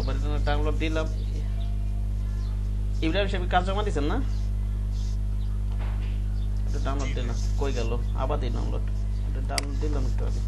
আবার ডাউনলোড দিলাম। ইব্রাহিম সাহেব কাজ জমা দিয়েছেন না? এটা ডাউনলোড দিলাম, কই গেল? আবার দিই ডাউনলোড, এটা ডাউনলোড দিলাম একটু আগে।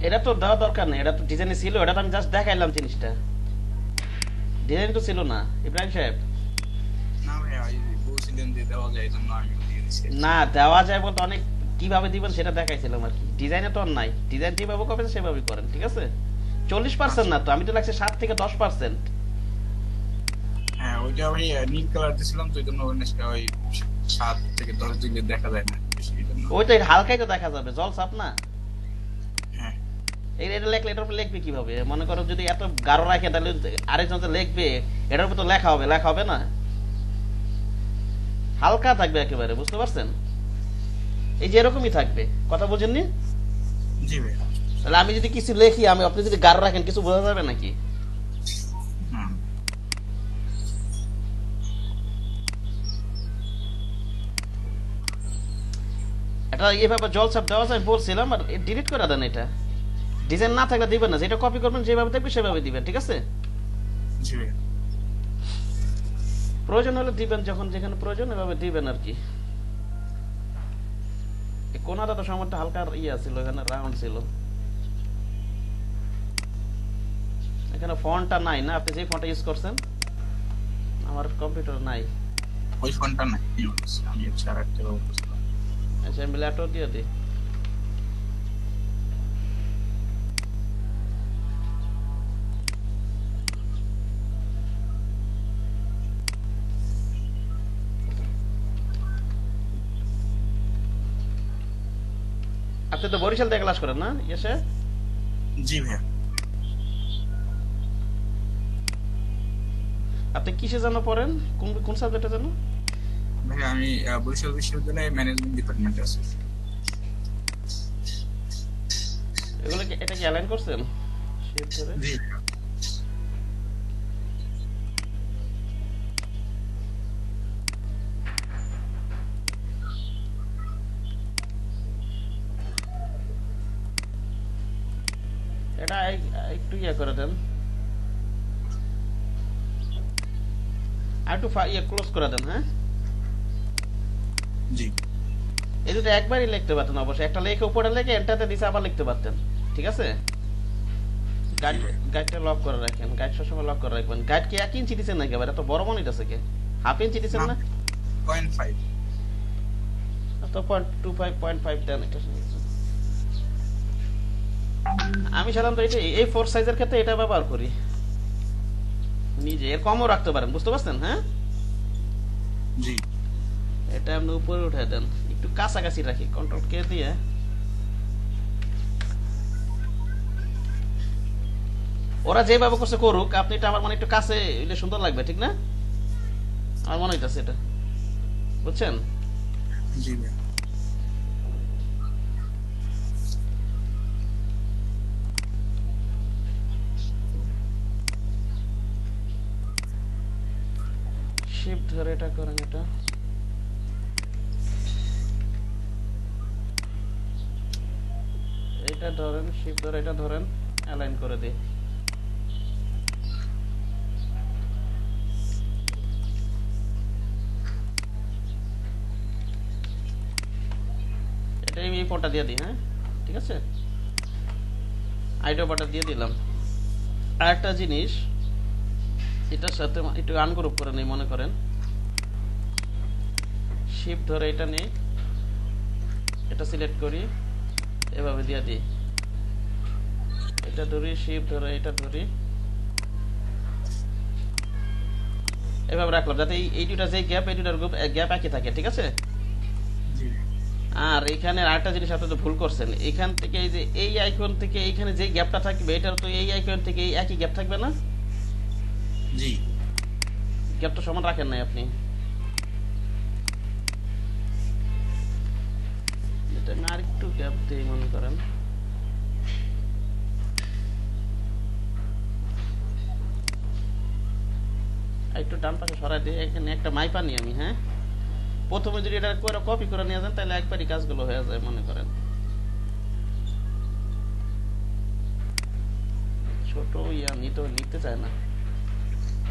এটা তো দেওয়া দরকার নেই, এটা তো ডিজাইনে ছিল, এটা তো আমি জাস্ট দেখাইলাম জিনিসটা, ডিজাইন তো ছিল না ইব্রাহিম সাহেব। না ভাইয়া, বলছিলেন যে দেওয়া যায়, জন্য আমি দিয়ে দিচ্ছি। না দেওয়া যায় বলতে অনেক কিভাবে দিবেন সেটা দেখাইছিলাম আর কি, ডিজাইনে তো আর নাই, ডিজাইন যেভাবে করবেন সেভাবেই করেন, ঠিক আছে? 40% না তো, আমি তো লাগছে 7 থেকে 10%। হ্যাঁ, ওইটা আমি নীল কালার দিছিলাম, তো এই জন্য ওই 7 থেকে 10 দিলে দেখা যায় না বেশি, এই জন্য। ওই তো হালকাই তো দেখা যাবে, জল সাপ না। হ্যাঁ, এটা লেখলে এটার উপর লিখবে কিভাবে? মনে করো যদি এত গাঢ় রাখে তাহলে আরেকজন যে লিখবে এটার উপর তো লেখা হবে, লেখা হবে না, হালকা থাকবে একেবারে, বুঝতে পারছেন? এই যে এরকমই থাকবে, কথা বুঝেননি? জি ভাইয়া। তাহলে আমি যদি কিছু লিখি, আমি আপনি যদি গাঢ় রাখেন কিছু বোঝা যাবে নাকি? হুম। এটা এইভাবে জল ছাপ দেওয়া যায় বলছিলাম, আর ডিলিট করে দেন এটা, ডিজাইন না থাকলে দিবেন না, যেটা কপি করবেন যেভাবে থাকবে সেভাবে দিবেন, ঠিক আছে? জি ভাইয়া। প্রয়োজন হলে দিবেন, যখন যেখানে প্রয়োজন এভাবে দিবেন আর কি। এই কোনাটা তো সামান্য হালকা ইয়ে ছিল, এখানে রাউন্ড ছিল, এখানে ফন্টটা নাই না, আপনি যে ফন্টটা ইউজ করছেন আমার কম্পিউটার নাই। ওই ফোনটা নাই, আমি হচ্ছে আর একটা বলছিলাম। আচ্ছা আমি ল্যাপটপ দিয়ে দিই। আপনি তো বরিশাল থেকে ক্লাস করেন না এসে? জি ভাইয়া। আপনি কিসে যেন পড়েন, কোন কোন সাবজেক্টে যেন? ভাইয়া আমি বরিশাল বিশ্ববিদ্যালয়ে ম্যানেজমেন্ট ডিপার্টমেন্টে আছি। এগুলো কি, এটা কি অ্যালাইন করছেন শিফট ধরে? জি ভাইয়া। এটা একটু ইয়ে করে দেন, আর একটু ইয়ে ক্লোজ করে দেন। হ্যাঁ, জি। এই দুটো একবারই লিখতে পারতেন অবশ্যই, একটা লেখে উপরে লেখে এন্টারতে দিছে আবার লিখতে পারতেন, ঠিক আছে? গাইডটা লক করে রাখেন, গাইড সবসময় লক করে রাখবেন। গাইড কি 1 ইঞ্চি দিচ্ছেন নাকি? আবার এত বড় মনিটর আছে কে? হাফ ইঞ্চি দিচ্ছেন না? 0.5। তো 0.25 0.5 দেন এটা। আমি সাধারণত এটা A4 সাইজের ক্ষেত্রে এটা ব্যবহার করি নিজে, এর কমও রাখতে পারেন, বুঝতে পারছেন? হ্যাঁ, জি। এটা আপনি উপরে উঠে দেন, একটু কাছাকাছি রাখি, কন্ট্রোল কে দিয়ে। ওরা যেভাবে করছে করুক, আপনি এটা আমার মনে একটু কাছে এলে সুন্দর লাগবে, ঠিক না? আমার মনে হইতাছে এটা, বুঝছেন? জি ভাইয়া। শিফট ধরে এটা করেন, এটা এটা ধরেন, শিফট ধরে এটা ধরেন, অ্যালাইন করে দিই। এটা এই ফোনটা দিয়ে দিই, হ্যাঁ ঠিক আছে, আইডিও বাটা দিয়ে দিলাম। আর একটা জিনিস, এটার সাথে একটু আনগ্রুপ করে নেই, মনে করেন শিফট ধরে এটা নেই, এটা সিলেক্ট করি, এভাবে দিয়ে দিই, এটা ধরি, শিফট ধরে এটা ধরি, এভাবে রাখলাম যাতে এই দুটা যে গ্যাপ, এই দুটার গ্যাপ একই থাকে, ঠিক আছে? জি আর এখানে আরেকটা জিনিস আপনি তো ভুল করছেন, এখান থেকে এই যে এই আইকন থেকে এইখানে যে গ্যাপটা থাকবে, এটার তো এই আইকন থেকে এই একই গ্যাপ থাকবে না? জি গ্যাপটা সমান রাখেন নাই আপনি। এটা আমি আরেকটু গ্যাপ দিই মনে করেন। একটু ডান পাশে সরাই দিই, এখানে একটা মাইপা নিই আমি। হ্যাঁ, প্রথমে যদি এটা করে কপি করে নিয়ে যান তাহলে একবারই কাজগুলো হয়ে যায় মনে করেন। ছোট ইয়া নিতে চায় না,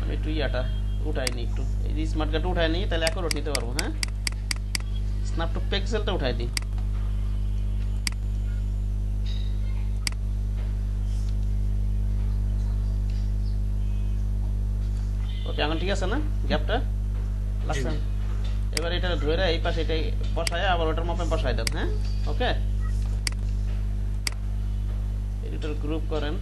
আমি একটু ইয়াটা উঠাই নি, একটু এই স্মার্ট কার্ডটা উঠাই নিই, তাহলে অ্যাকুরেট নিতে পারবো। হ্যাঁ, স্ন্যাপ টু পিক্সেলটা উঠাই দিই। ওকে, এখন ঠিক আছে না গ্যাপটা লাগছে? এবার এটা ধরে এই পাশে এটাই বসায় আবার ওটার মাপে বসাই দেন। হ্যাঁ, ওকে, এডিটর গ্রুপ করেন।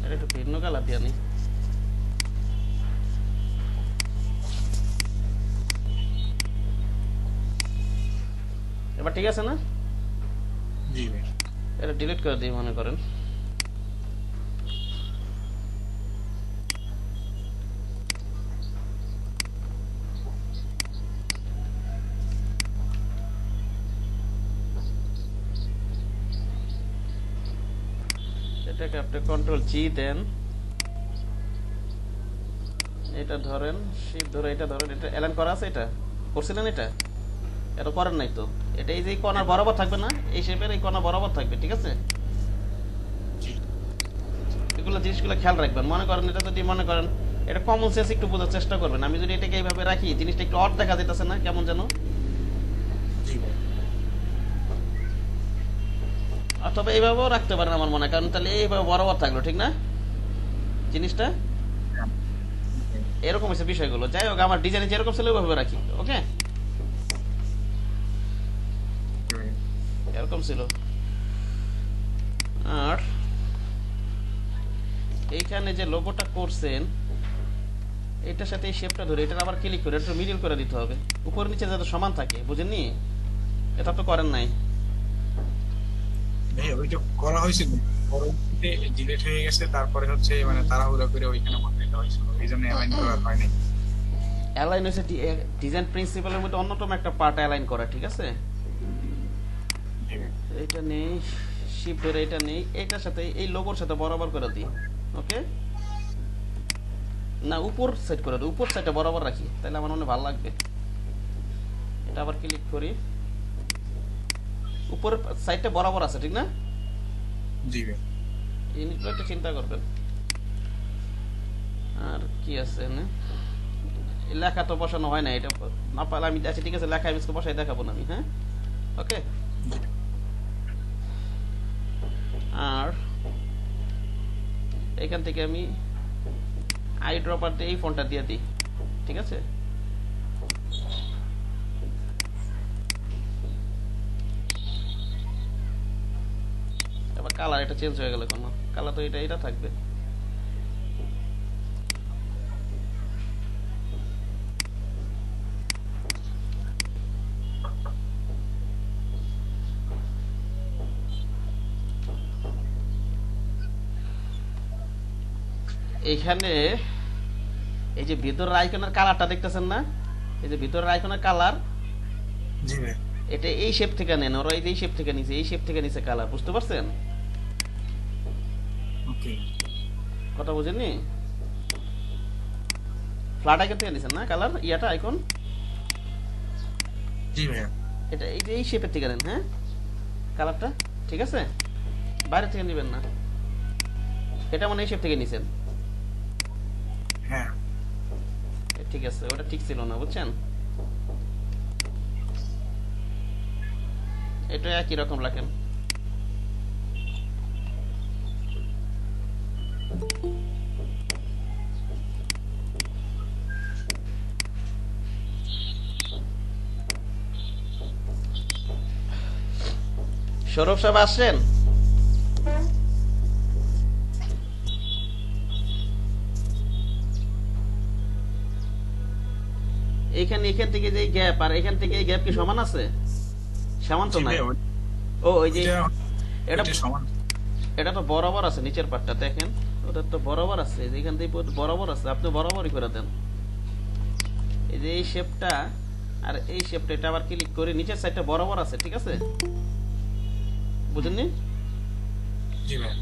এটা একটু ভিন্ন কালার দিয়ে নি। এবার ঠিক আছে না? জি ভাই এটা ডিলিট করে দিই মনে করেন। এটাকে আপনি কন্ট্রোল জি দেন, এটা ধরেন, শিফট ধরে এটা ধরেন। এটা অ্যালাইন করা আছে? এটা করছিলেন? এটা করেন নাই তো। এটা এই যে কর্নার বরাবর থাকবে না, এই শেপের এই কর্নার বরাবর থাকবে, ঠিক আছে? এগুলো জিনিসগুলো খেয়াল রাখবেন। মনে করেন এটা যদি মনে করেন এটা কমন সেন্স একটু বোঝার চেষ্টা করবেন। আমি যদি এটাকে এইভাবে রাখি জিনিসটা একটু অড দেখা যেতেছে না, কেমন যেন? জি ভাই অথবা এইভাবেও রাখতে পারেন আমার মনে হয়, কারণ তাহলে এইভাবে বরাবর থাকলো, ঠিক না জিনিসটা? এরকম হচ্ছে বিষয়গুলো। যাই হোক, আমার ডিজাইন যেরকম ছিল ওইভাবে রাখি। ওকে, এরকম ছিল। আর এইখানে যে লোগোটা করছেন এটার সাথে এই শেপটা ধরে এটা আবার ক্লিক করে এটা মিডল করে দিতে হবে, উপর নিচে যাতে সমান থাকে, বুঝেননি? এটা তো করেন নাই। ভাই ওইটা করা হয়েছিল, পরবর্তীতে ডিলিট হয়ে গেছে, তারপরে হচ্ছে মানে তাড়াহুড়া করে ওইখানে বসাই দেওয়া হয়েছিল, এই জন্য অ্যালাইন করা হয়নি। অ্যালাইন হচ্ছে ডিজাইন প্রিন্সিপালের মধ্যে অন্যতম একটা পার্ট অ্যালাইন করা, ঠিক আছে? জি ভাই এটা নেই, শিফট ধরে এটা নেই, এটার সাথে এই লোগোর সাথে বরাবর করে দিই। ওকে, না উপর সেট করে দিই, উপর সাইডটা বরাবর রাখি, তাহলে আমার মনে ভালো লাগবে। এটা আবার ক্লিক করি, উপরের সাইডটা বরাবর আছে, ঠিক না? জি ভাই এই জিনিসগুলো একটু চিন্তা করবেন। আর কি আছে না, লেখা তো বসানো হয় না, এটা না পারলে আমি আচ্ছা ঠিক আছে লেখা আমি বসাই দেখাবো না আমি। হ্যাঁ, ওকে। আর এখান থেকে আমি আই ড্রপার দিয়ে এই ফোনটা দিয়ে দিই, ঠিক আছে? এবার কালার এটা চেঞ্জ হয়ে গেল, কোনো কালার তো এটা থাকবে। এইখানে এই যে ভিতরের আইকনের কালারটা দেখতেছেন না, এই যে ভিতরের আইকনের কালার, জি ভাই এটা এই শেপ থেকে নেন, ওরা এই শেপ থেকে নিছে, এই শেপ থেকে নিছে কালার, বুঝতে পারছেন? ওকে কথা বুঝেননি? ফ্ল্যাট আইকন থেকে নিছেন না কালার, ইয়াটা আইকন, জি ভাই এটা এই যে এই শেপের থেকে নেন। হ্যাঁ, কালারটা ঠিক আছে, বাইরে থেকে নেবেন না, এটা মানে এই শেপ থেকে নিছেন। হ্যাঁ ঠিক আছে, ওটা ঠিক ছিল না, বুঝছেন? এটা একই রকম রাখেন। সৌরভ সাহেব আসছেন? এখান থেকে যে গ্যাপ আর এখান থেকে এই গ্যাপ কি সমান আছে? সমান তো না। ও ওই যে এটা সমান, এটা তো বরাবর আছে নিচের পাটটা দেখেন, ওটা তো বরাবর আছে, এখান থেকে বরাবর আছে, আপনি বরাবরই করে দেন। এই যে এই শেপটা আর এই শেপটা, এটা আবার ক্লিক করে নিচের সাইডটা বরাবর আছে, ঠিক আছে? বুঝেননি? জি ভাই।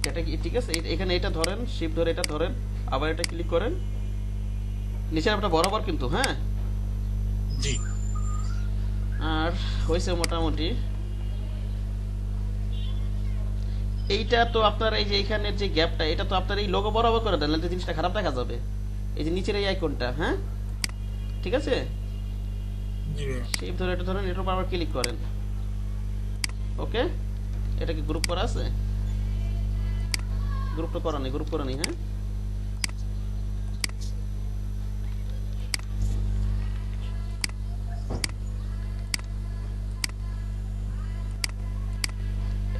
এটা কি ঠিক আছে? এখানে এটা ধরেন, শিফট ধরে এটা ধরেন, আবার এটা ক্লিক করেন, নিচের আপটা বরাবর কিন্তু, হ্যাঁ? জি। আর হয়েছে মোটামুটি। এইটা তো আপনার এই যে এইখানের যে গ্যাপটা, এটা তো আপনার এই লোগো বরাবর করে দেন, নাহলে জিনিসটা খারাপ দেখা যাবে। এই যে নিচের এই আইকনটা, হ্যাঁ ঠিক আছে, শিফট ধরে এটা ধরেন, এটার উপর আবার ক্লিক করেন। ওকে, এটা কি গ্রুপ করা আছে? গ্রুপটা করা নেই, গ্রুপ করা নেই, হ্যাঁ।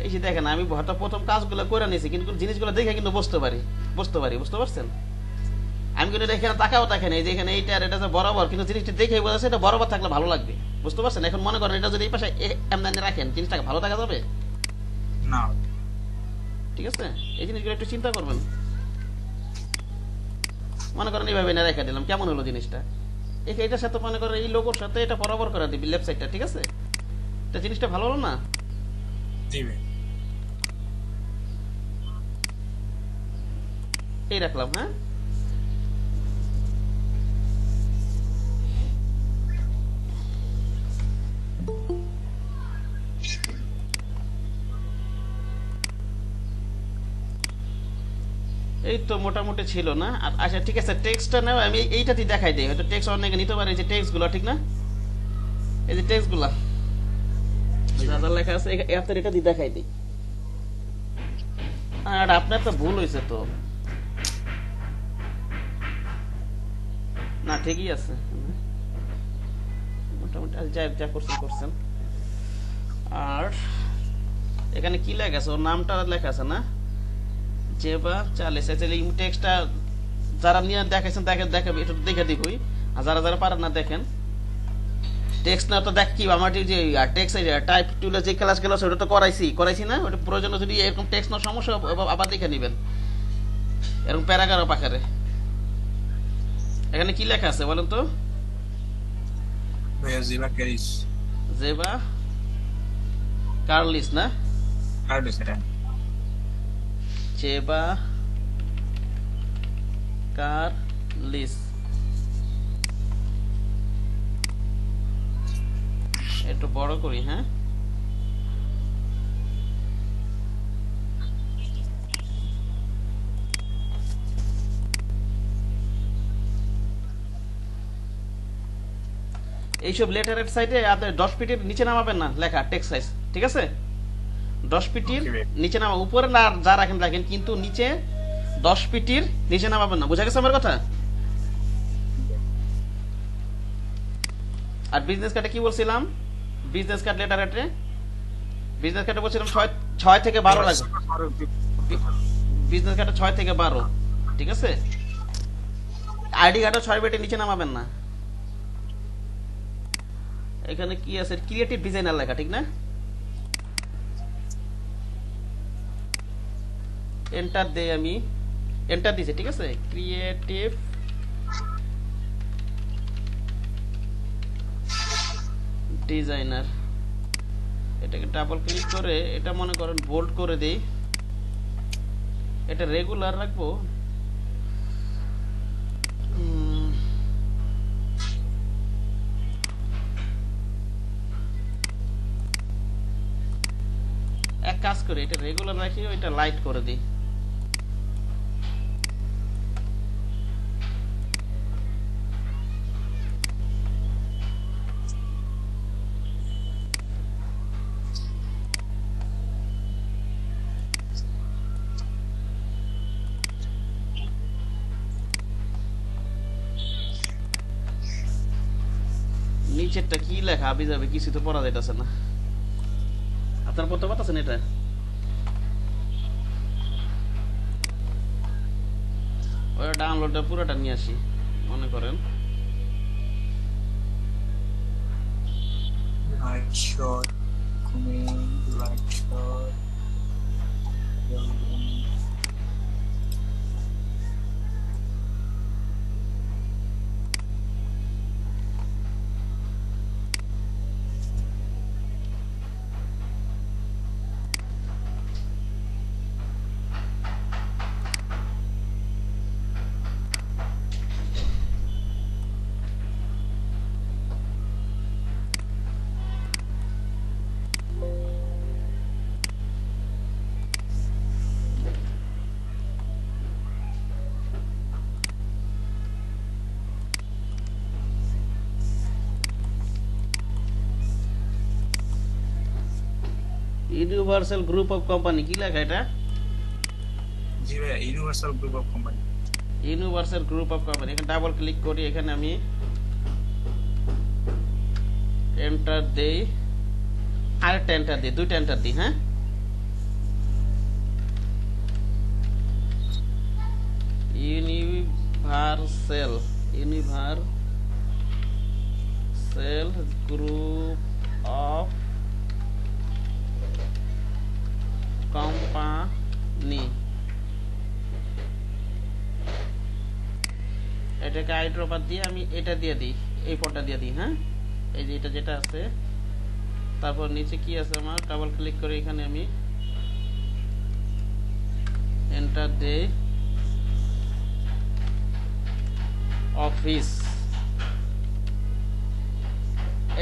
এই যে দেখেন, আমি হয়তো প্রথম কাজগুলো করে নিয়েছি, কিন্তু জিনিসগুলো দেখে কিন্তু বুঝতে পারছেন? আমি কিন্তু এখানে তাকাও দেখেন, এই যে এখানে এইটা আর এটা বরাবর, কিন্তু জিনিসটা দেখে বোঝা যাচ্ছে এটা বরাবর থাকলে ভালো লাগবে, বুঝতে পারছেন? এখন মনে করেন এটা যদি এই পাশে এমনি রাখেন, জিনিসটাকে ভালো দেখা যাবে না? ঠিক আছে, এই জিনিসগুলো একটু চিন্তা করবেন। মনে করেন এইভাবে না রেখে দিলাম, কেমন হলো জিনিসটা? এটার সাথে মনে করেন এই লোগোর সাথে এটা বরাবর করে দিবি লেফট সাইডটা, ঠিক আছে? এটা জিনিসটা ভালো হলো না? এই রাখলাম, হ্যাঁ। এই তো মোটামুটি ছিল না? আচ্ছা ঠিক আছে, টেক্সটটা নাও, আমি এইটাতেই দেখাই দিই, হয়তো টেক্সট অনেকে নিতে পারে, এই যে টেক্সটগুলো, ঠিক না? এই যে টেক্সটগুলো যা যা লেখা আছে আপনার এটা দিয়ে দেখাই দিই। আর আপনার তো ভুল হয়েছে তো, না ঠিকই আছে মোটামুটি, যা করছেন। আর এখানে কি লেখা আছে? ওর নামটা লেখা আছে না, জেবা চালিস। এই টেক্সটটা যারা নিয়ে দেখাইছেন দেখাবে, এটা দেখে দিবই। আর যারা পারেন না দেখেন, টেক্সট না তো দেখ কি আমার যে টেক্সট টাইপ টুলে যে ক্লাসগুলো আছে ওটা তো করাইছি না? ওটা প্রয়োজন যদি এরকম টেক্সট না সমস্যা আবার দেখে নেবেন, এরকম প্যারাগ্রাফ আকারে। এখানে কি লেখা আছে বলেন তো? জেবা কার্লিস না? জেবা কার্লিস, একটু বড় করি, হ্যাঁ। এইসব লেটারের সাইডে আপনি 10 পিটির নিচে নামাবেন না লেখা টেক্সট সাইজ, ঠিক আছে? 10 পিটির নিচে নামা, উপরে না যা রাখেন, কিন্তু নিচে 10 পিটির নিচে নামাবেন না, বুঝা গেছে আমার কথা? আর বিজনেস কার্ডে কি বলছিলাম? বিজনেস কার্ড লেটারেটে বিজনেস কার্ডে বলছিলাম 6 থেকে 12 লাগবে। বিজনেস কার্ডে 6 থেকে 12, ঠিক আছে? আইডি কার্ডে 6 বিটের নিচে নামাবেন না। এখানে কি আছে? ক্রিয়েটিভ ডিজাইনার লেখা, ঠিক না? এন্টার দেই, আমি এন্টার দিছি, ঠিক আছে? ক্রিয়েটিভ ডিজাইনার, এটাকে ডাবল ক্লিক করে এটা মনে করেন বোল্ড করে দেই। এটা রেগুলার রাখবো, এক কাজ করে এটা রেগুলার রাখি, ওইটা লাইট করে দিই। নিচেরটা কি লেখা আবি যাবে কিছু তো পড়া যাইতেছে না আপনার পড়তে পারতেছেন এটা ওই ডাউনলোডটা পুরোটা নিয়ে আসি মনে করেন light shot comment light shot universal group of company কি লেখা এটা জি ভাই universal group of company universal group of company এখানে ডাবল ক্লিক করি এখানে আমি এন্টার দেই আরেকটা এন্টার দিই দুইটা এন্টার দিই হ্যাঁ ইউনিভার্সাল গ্রুপ অফ কোম্পানি এটাকে আইড্রপার দিয়ে আমি এটা দিয়ে দিই এই ফোনটা দিয়ে দিই হ্যাঁ এই যে এটা যেটা আছে তারপর নিচে কি আছে আমার ডাবল ক্লিক করে এখানে আমি এন্টার দেই অফিস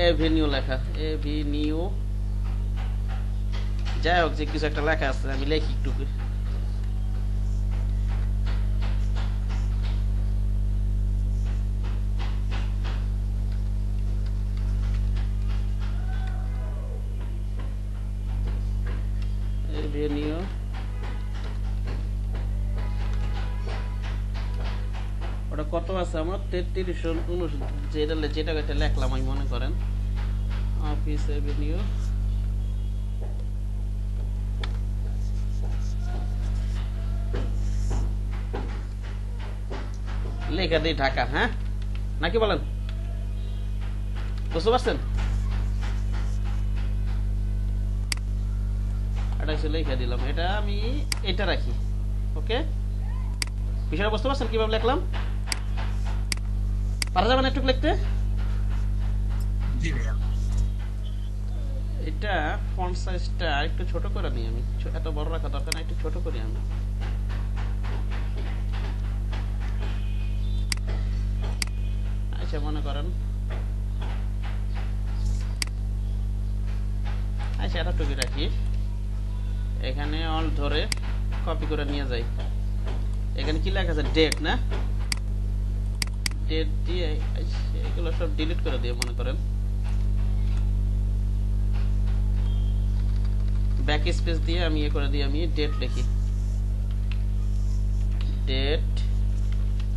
এভিনিউ লেখা এভিনিউ যাই হোক যে কিছু একটা লেখা আছে আমি লিখি একটু এভিনিউ ওটা কত আছে আমার 3359 যেটা লেখলাম আমি মনে করেন অফিস এভিনিউ লেখা দিই ঢাকা হ্যাঁ নাকি বলেন বুঝতে পারছেন এটা লেখা দিলাম এটা আমি এটা রাখি ওকে বিষয়টা বুঝতে পারছেন কিভাবে লিখলাম পারা যাবে না একটু লিখতে জি ভাইয়া এটা ফন্ট সাইজটা একটু ছোট করে নিই আমি এত বড় রাখা দরকার না একটু ছোট করি আমি আচ্ছা মনে করেন আচ্ছা এতটুকু রাখি এখানে অল ধরে কপি করে নিয়ে যাই এখানে কি লেখা আছে ডেট না ডেট দিয়ে এগুলো সব ডিলিট করে দিয়ে মনে করেন ব্যাক স্পেস দিয়ে আমি করে দিই আমি ডেট লিখি ডেট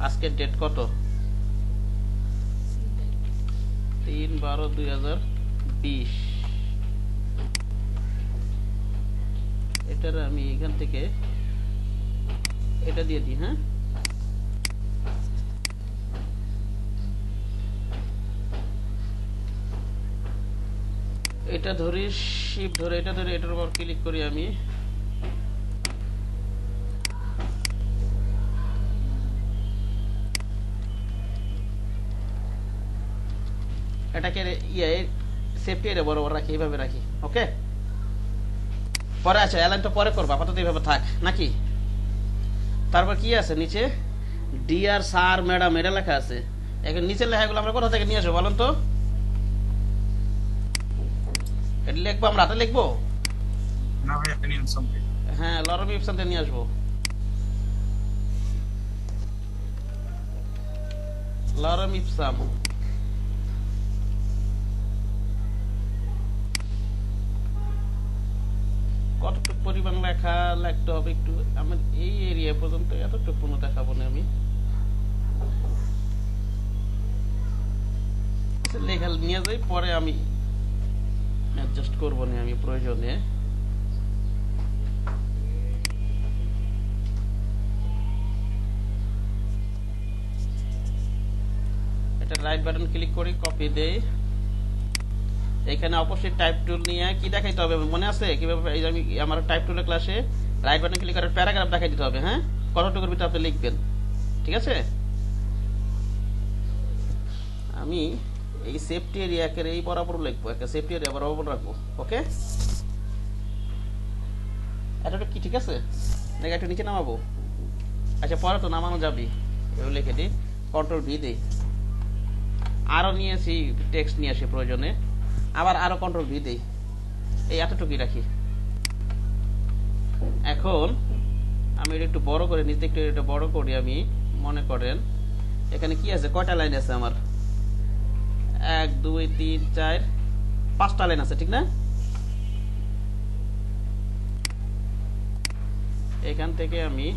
আজকের ডেট কত 3/12/2020 এটার আমি এখান থেকে এটা দিয়ে দিই হ্যাঁ এটা ধরে শিফট ধরে এটা ধরে এটার উপর ক্লিক করি আমি এটাকে সেফটি এর বরাবর রাখি এইভাবে রাখি ওকে পরে আছে অ্যালাইনটা পরে করব আপাতত এইভাবে থাক নাকি তারপর কি আছে নিচে ডিয়ার স্যার ম্যাডাম এটা লেখা আছে এখন নিচের লেখাগুলো আমরা কোথা থেকে নিয়ে আসবো বলেন তো এটা লিখবো আমরা হাতে লিখবো না ভাই আপনি ইনসাম হ্যাঁ লরম ইপসন থেকে নিয়ে আসবো লরম ইপসাম কতটুকু পরিমাণ লেখা লিখতে হবে একটু আমার এই এরিয়া পর্যন্ত এতটুকু দেখাবো না আমি লেখা নিয়ে যাই, পরে আমি অ্যাডজাস্ট করবো না আমি প্রয়োজনে। এটা রাইট বাটন ক্লিক করি, কপি দেই, এখানে অপোজিট টাইপ টুল নিয়ে কি দেখাইতে হবে মনে আছে কিভাবে? এই যে আমি আমার টাইপ টুলের ক্লাসে রাইট বাটন ক্লিক করে প্যারাগ্রাফ দেখাই দিতে হবে। হ্যাঁ, কতটুকুর ভিতরে আপনি লিখবেন, ঠিক আছে? আমি এই সেফটি এরিয়াকে এই বরাবর লিখবো, একটা সেফটি এরিয়া বরাবর রাখবো। ওকে, এটা কি ঠিক আছে নাকি একটু নিচে নামাবো? আচ্ছা, পরে তো নামানো যাবে, এগুলো লিখে দিই, কন্ট্রোল ভি দিই, আরো নিয়েছি টেক্সট নিয়ে আসি প্রয়োজনে, আবার আরো কন্ট্রোল ভি দিই, এই এতটুকুই রাখি। এখন আমি এটা একটু বড় করে নিতে, একটু এটা বড় করি। আমি মনে করেন এখানে কি আছে, কয়টা লাইন আছে আমার? 1 2 3 4 5টা লাইন আছে, ঠিক না? এখান থেকে আমি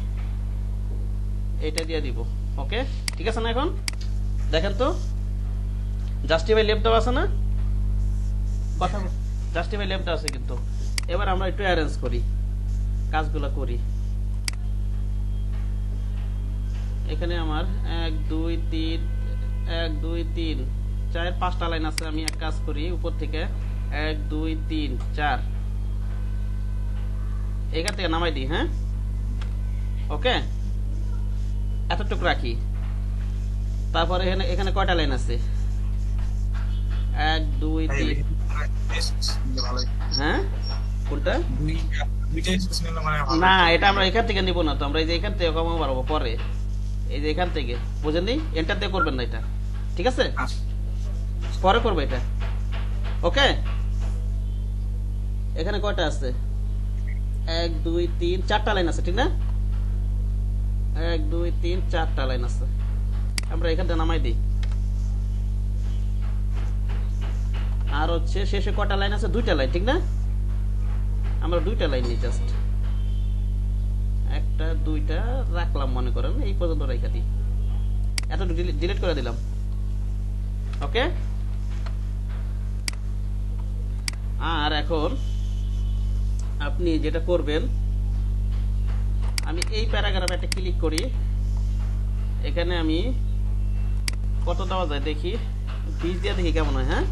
এটা দিয়ে দিব। ওকে, ঠিক আছে না? এখন দেখেন তো, জাস্টিফাই লেফট দেওয়া আছে না? কথা জাস্টিফাই লেফট দেওয়া আছে কিন্তু। এবার আমরা একটু অ্যারেঞ্জ করি, কাজগুলো করি। এখানে আমার 1 2 3 1 2 3 4 5টা লাইন আছে। আমি এক কাজ করি, উপর থেকে 1 2 3 4 এখান থেকে নামাই দিই। হ্যাঁ, ওকে, এতটুকু রাখি। তারপরে এখানে কয়টা লাইন আছে? 1 2 3। হ্যাঁ, কোনটা? না, এটা আমরা এখান থেকে নিব না তো, আমরা এই যে এখান থেকে কমাবো পারবো পরে। এই যে এখান থেকে, বুঝেননি? এন্টার দিয়ে করবেন না এটা, ঠিক আছে? পরে করবো এটা। ওকে, এখানে কয়টা আছে? 1 2 3 4টা লাইন আছে, ঠিক না? 1 2 3 4টা লাইন আছে। আমরা এখান থেকে নামাই দিই। আর হচ্ছে শেষে কয়টা লাইন আছে? 2টা লাইন, ঠিক না? আমরা 2টা লাইন নিই, জাস্ট 1টা 2টা রাখলাম, মনে করেন এই পর্যন্ত রেখে দিই, এত ডিলিট করে দিলাম। ওকে, আর এখন আপনি যেটা করবেন, আমি এই প্যারাগ্রাফে একটা ক্লিক করি, এখানে আমি কত দেওয়া যায় দেখি, 20 দিয়ে দেখি কেমন হয়। হ্যাঁ,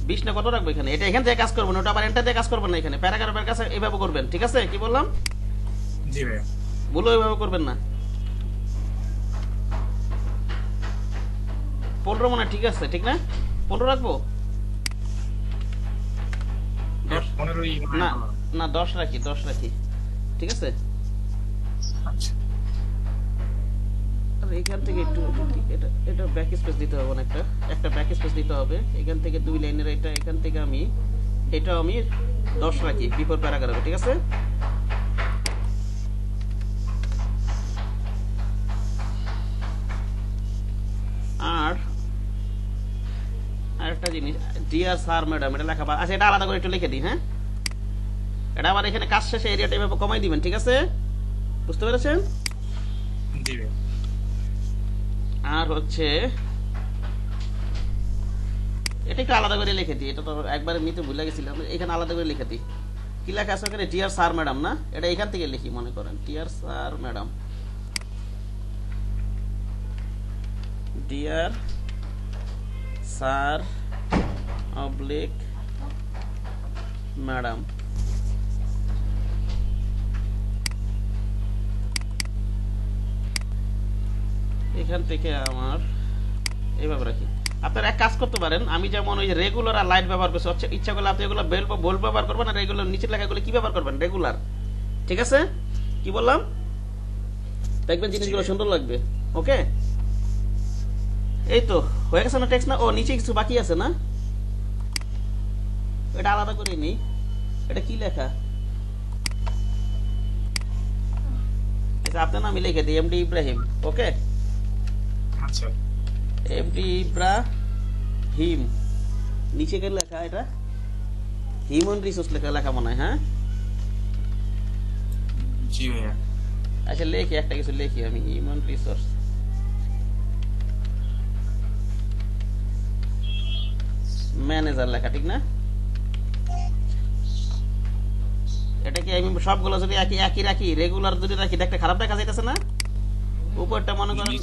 20 না কত রাখবো এখানে? এটা এখান থেকে কাজ করবেন, ওটা আবার এন্টার দিয়ে কাজ করবেন না, এখানে প্যারাগ্রাফের কাছে এইভাবে করবেন, ঠিক আছে? কি বললাম? জি ভাই, ভুলো এইভাবে করবেন না। 15 মনে ঠিক আছে, ঠিক না? 15 রাখবো? 15ই না না, 10 রাখি, 10 রাখি, ঠিক আছে? আচ্ছা, এখান থেকে একটু এটা ব্যাক স্পেস দিতে হবে, একটা ব্যাক স্পেস দিতে হবে। এখান থেকে 2 লাইনের এটা, এখান থেকে আমি 10 রাখি বিফোর প্যারাগ্রাফে, ঠিক আছে? আর আরেকটা জিনিস, ডিয়ার স্যার ম্যাডাম, এটা লেখা, আচ্ছা এটা আলাদা করে একটু লিখে দিই। হ্যাঁ, এটা আবার এখানে কাজ শেষে এরিয়াটা এভাবে কমাই দিবেন, ঠিক আছে? বুঝতে পেরেছেন? জি ভাই। আর হচ্ছে এটা একটু আলাদা করে লিখে দিই, এটা তো একবারে নিতে ভুলে গেছিলাম, এখানে আলাদা করে লিখে দিই। কি লেখা আছে ওখানে? ডিয়ার স্যার ম্যাডাম না, এটা এখান থেকে লিখি, মনে করেন dear sir madam, dear sir oblique madam. এখান থেকে আমার এইভাবে রাখি। আপনারা এক কাজ করতে পারেন, আমি যেমন ওই রেগুলার আর লাইট ব্যবহার করছি, ইচ্ছা করলে আপনি এগুলো বোল্ড ব্যবহার করবেন, আর রেগুলার নিচের লেখাগুলো কি ব্যবহার করবেন? রেগুলার, ঠিক আছে? কি বললাম? দেখবেন জিনিসগুলো সুন্দর লাগবে। ওকে, এই তো হয়ে গেছে না টেক্সট? না, ও নিচে কিছু বাকি আছে না, এটা আলাদা করে নিই। এটা কি লেখা? আচ্ছা, আপনার নাম লিখে দিই, এমডি ইব্রাহিম। ওকে, আচ্ছা, এমডি ইব্রাহিম, নিচে কে লেখা? এটা হিউম্যান রিসোর্স লেখা মনে হয়। হ্যাঁ, জি ভাইয়া। আচ্ছা, লেখি একটা কিছু, লিখি আমি হিউম্যান রিসোর্স। ম্যানেজার লেখা, ঠিক না? এটা কি আমি সবগুলো যদি একই একই রাখি, রেগুলার যদি রাখি, দেখতে খারাপ দেখা যাইতেছে না? উপরটা মনে করেন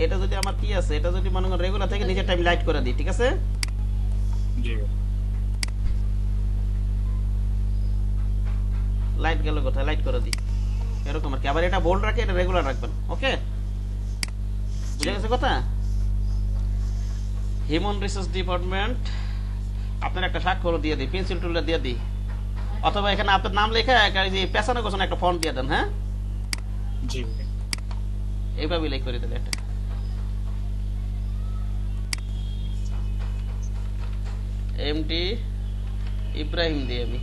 এটা যদি আমার কি আছে, এটা যদি মনে করেন রেগুলার থেকে নিচেরটা আমি লাইট করে দিই, ঠিক আছে? জি ভাই। লাইট গেল কোথায়, লাইট করে দিই এরকম আর কি। আবার এটা বোল্ড রাখি, এটা রেগুলার রাখবেন। ওকে, বুঝে গেছে কথা? হিউম্যান রিসোর্স ডিপার্টমেন্ট, আপনার একটা স্বাক্ষর দিয়ে দিই, পেন্সিল টুলটা দিয়ে দিই, অথবা এখানে আপনার নাম লেখা পেছনে কোথাও একটা ফন্ট দিয়ে দেন। হ্যাঁ, জি ভাই। এইভাবে লিখ করে দিলে এটা এমডি ইব্রাহিম দিয়ে আমি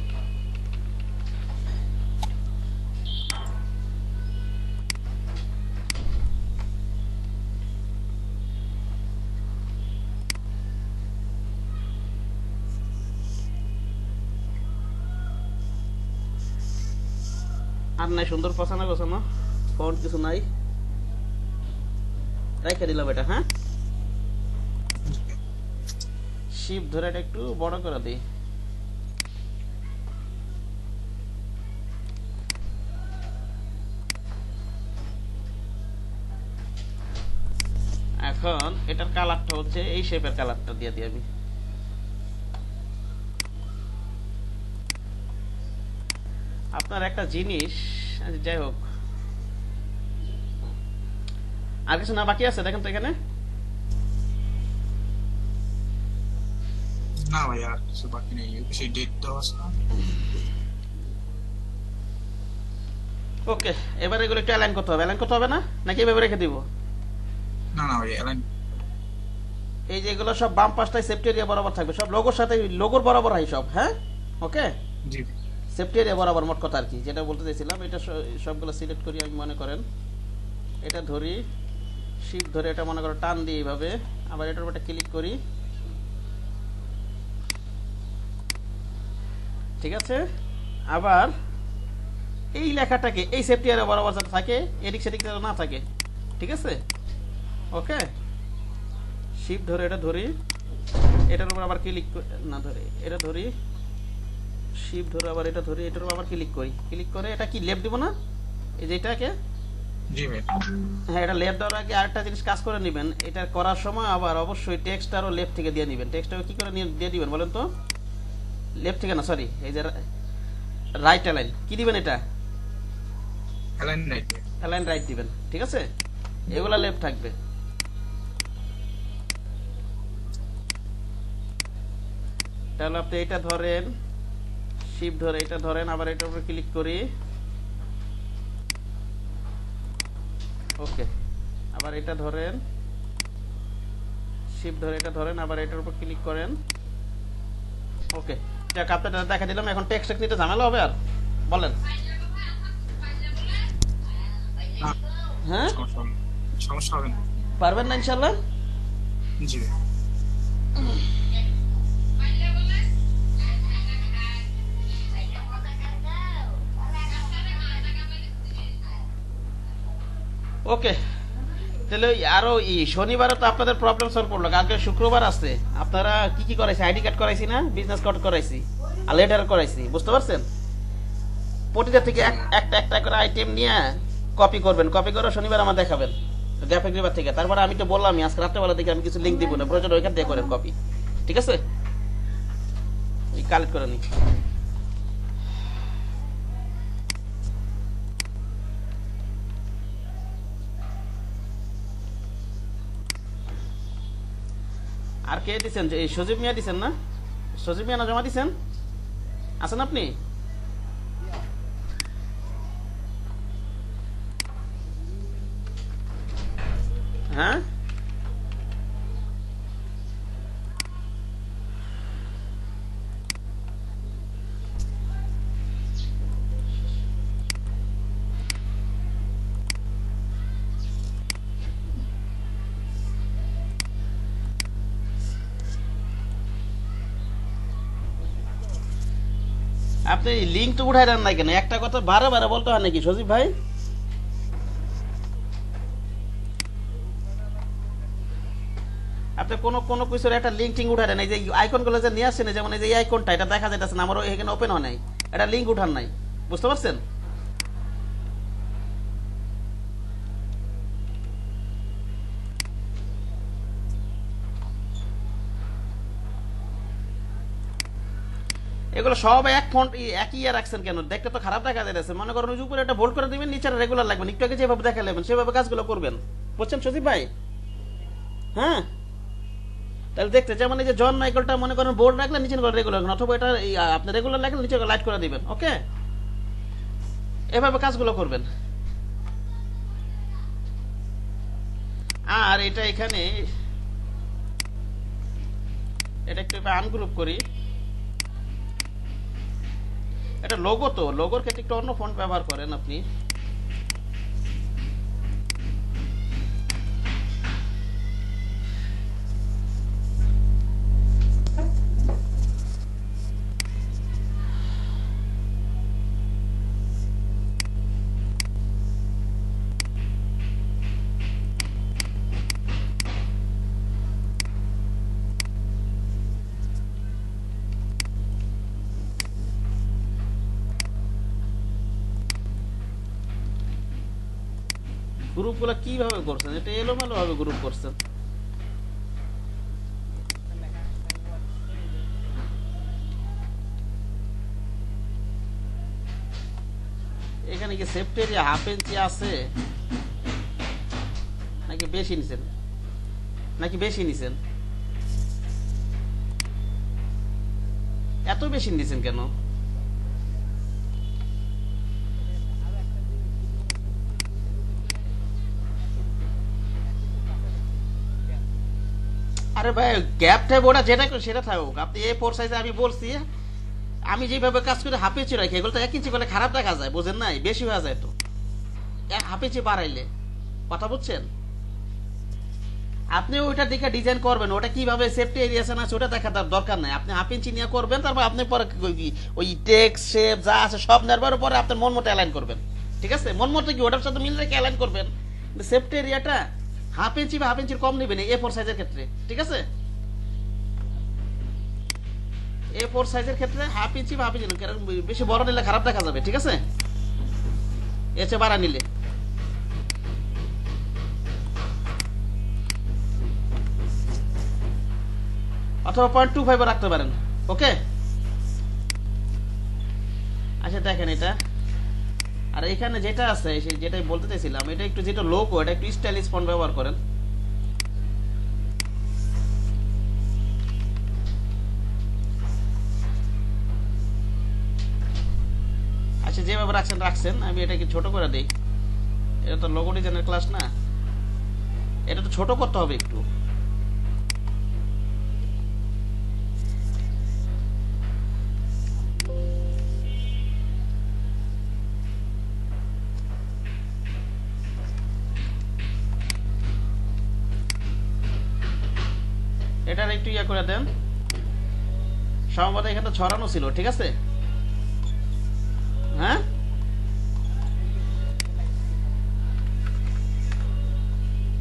আর নাই সুন্দর পছানো গোছানো ফন্ট কিছু নাই, রেখে দিলাম এটা। হ্যাঁ, শিপ ধরে এটা একটু বড় করে দিই। এখন এটার কালারটা হচ্ছে এই শেপের কালারটা দিয়ে দিই আমি। আপনার একটা জিনিস, যাই হোক, আর কিছু না বাকি আছে দেখেন তো এখানে? না ভাই আর কিছু বাকি নেই, সেই ডেট দেওয়া আছে না। ওকে, এবার এগুলো একটু অ্যালাইন করতে হবে। অ্যালাইন করতে হবে না নাকি এভাবে রেখে দিব? না না ভাই অ্যালাইন। এই যে এগুলো সব বাম পাশটায় সেফটি এরিয়া বরাবর থাকবে, সব লোগোর সাথে, লোগোর বরাবর হয় সব। হ্যাঁ, ওকে, জি সেফটি এরিয়া বরাবর, মোট কথা আর কি যেটা বলতে চাইছিলাম। এটা সবগুলো সিলেক্ট করি আমি, মনে করেন এটা ধরি, শিপ ধরে এটা মনে করেন টান দিই এইভাবে, আবার এটার উপর ক্লিক করি, ঠিক আছে? আবার এই লেখাটাকে এই সেফটি এরিয়া বরাবর যাতে থাকে, এদিক সেদিক যাতে না থাকে, ঠিক আছে? ওকে, শিপ ধরে এটা ধরি, এটার উপর আবার ক্লিক না ধরে এটা ধরি, শিপ ধরে আবার এটা ধরি, এটার উপর আবার ক্লিক করি, ক্লিক করে এটা কি লেফট দিব না, এই যে এটাকে? জি ভাই। হ্যাঁ, এটা লেফট দেওয়ার আগে আরেকটা জিনিস কাজ করে নেবেন, এটা করার সময় আবার অবশ্যই টেক্সট আরও লেফট থেকে দিয়ে নেবেন। টেক্সটটাকে কি করে দিয়ে দিবেন বলেন তো? লেফট থেকে না, সরি, এই যে রাইট অ্যালাইন কি দিবেন? এটা অ্যালাইন রাইট। অ্যালাইন রাইট দিবেন, ঠিক আছে? এগুলা লেফট থাকবে। তাহলে আপনি এটা ধরেন, শিপ ধরে এটা ধরেন, আবার এটার উপর ক্লিক করি, ওকে, আবার এটা ধরেন, শিপ ধরে এটা ধরেন, আবার এটার উপর ক্লিক করেন, ওকে। যাক, আপনাদের দেখা দিলাম। এখন টেক্সট নিতে ঝামেলা হবে আর বলেন? হ্যাঁ, সমস্যা হবে না, পারবেন না ইনশাল্লাহ? জি ভাই। ওকে, তাহলে আরো শনিবারে তো আপনাদের প্রবলেম সলভ করলো, কালকে শুক্রবার আছে। আপনারা কি কি করাইছি? আইডি কার্ড করাইছি না, বিজনেস কার্ড করাইছি, আর লেটার করাইছি, বুঝতে পারছেন? প্রতিটা থেকে একটা একটা করে আইটেম নিয়ে কপি করবেন, কপি করে শনিবার আমার দেখাবেন গ্রাফিক থেকে। তারপরে আমি তো বললামই আজকে রাত্রেবেলা থেকে আমি কিছু লিঙ্ক দিব না, প্রয়োজন ওইখান দিয়ে করেন কপি, ঠিক আছে? কালেক্ট করে নি। আর কে দিচ্ছেন? এই সজীব মিয়া দিচ্ছেন না? সজীব মিয়া না জমা দিচ্ছেন? আছেন আপনি? হ্যাঁ, আপনি লিঙ্ক তো উঠাই দেন না কেন? একটা কথা বারে বারে বলতে হয় নাকি সজীব ভাই? আপনি আপনি কোন কোন কিছুর একটা লিঙ্ক টিঙ্ক উঠায় দেন, এই যে আইকনগুলো যে নিয়ে আসছেন, যেমন এই যে এই আইকনটা এটা দেখা যাইতেছে না, আমারও এখানে ওপেন হয় নাই, এটা লিঙ্ক উঠান নাই, বুঝতে পারছেন? এগুলো সব এক ফন্ট একই ইয়ে রাখছেন কেন? দেখতে তো খারাপ দেখা যাচ্ছে। মনে করেন ওই উপরে একটা বোল্ড করে দিবেন, নিচে রেগুলার লাগবেন, একটু আগে যেভাবে দেখা নেবেন সেভাবে কাজগুলো করবেন, বুঝছেন সজীব ভাই? হ্যাঁ, তাহলে দেখতে যেমন এই যে জন মাইকেলটা মনে করেন বোল্ড রাখলেন, নিচে রেগুলার, অথবা এটা আপনি রেগুলার রাখলেন, নিচে লাইট করে দিবেন। ওকে, এভাবে কাজগুলো করবেন। আর এটা এখানে এটা একটু আনগ্রুপ করি, এটা লোগো, তো লোগোর ক্ষেত্রে একটু অন্য ফন্ট ব্যবহার করেন আপনি। গ্রুপগুলো কিভাবে করছেন? এটা এলোমেলো ভাবে গ্রুপ করছেন। এখানে কি সেপ্টেরিয়া হাফ ইঞ্চি আছে নাকি বেশি নিছেন? এত বেশি নিছেন কেন? আরে ভাই গ্যাপ টাইপ ওটা যেটা সেটা থাকুক, আপনি এ ফোর সাইজে আমি বলছি, আমি যেভাবে কাজ করে হাফ ইঞ্চি রাখি, এগুলো তো 1 ইঞ্চি করলে খারাপ দেখা যায়, বুঝেন নাই? বেশি হয়ে যায় তো হাফ ইঞ্চি বাড়াইলে, কথা বুঝছেন? আপনি ওইটা দেখে ডিজাইন করবেন, ওটা কিভাবে সেফটি এরিয়া আছে না ওটা দেখা দরকার নাই, আপনি হাফ ইঞ্চি নিয়ে করবেন, তারপর আপনি পরে ওই টেক্সট শেপ যা আছে সব নেওয়ার পরে আপনার মন মতো অ্যালাইন করবেন, ঠিক আছে? মন মতো কি ওটার সাথে মিল রেখে অ্যালাইন করবেন। সেফটি এরিয়াটা হাফ ইঞ্চি বা হাফ ইঞ্চির কম নেবেন এ ফোর সাইজের ক্ষেত্রে, ঠিক আছে? এ ফোর সাইজের ক্ষেত্রে হাফ ইঞ্চি বা হাফ ইঞ্চি, বেশি বড় নিলে খারাপ দেখা যাবে, ঠিক আছে? এর চেয়ে বাড়া নিলে অথবা 0.25 রাখতে পারেন। ওকে, আচ্ছা দেখেন এটা, আর এখানে যেটা আছে যেটাই বলতে চাইছিলাম, এটা একটু যেটা লোগো, এটা একটু স্টাইলিশ ফন্ট ব্যবহার করেন। আচ্ছা যেভাবে রাখছেন আমি এটাকে ছোট করে দিই, এটা তো লোগো ডিজাইনের ক্লাস না, এটা তো ছোট করতে হবে একটু। এটার একটু ইয়া করে দেন, সম্ভবত এখানে ছড়ানো ছিল, ঠিক আছে? হ্যাঁ,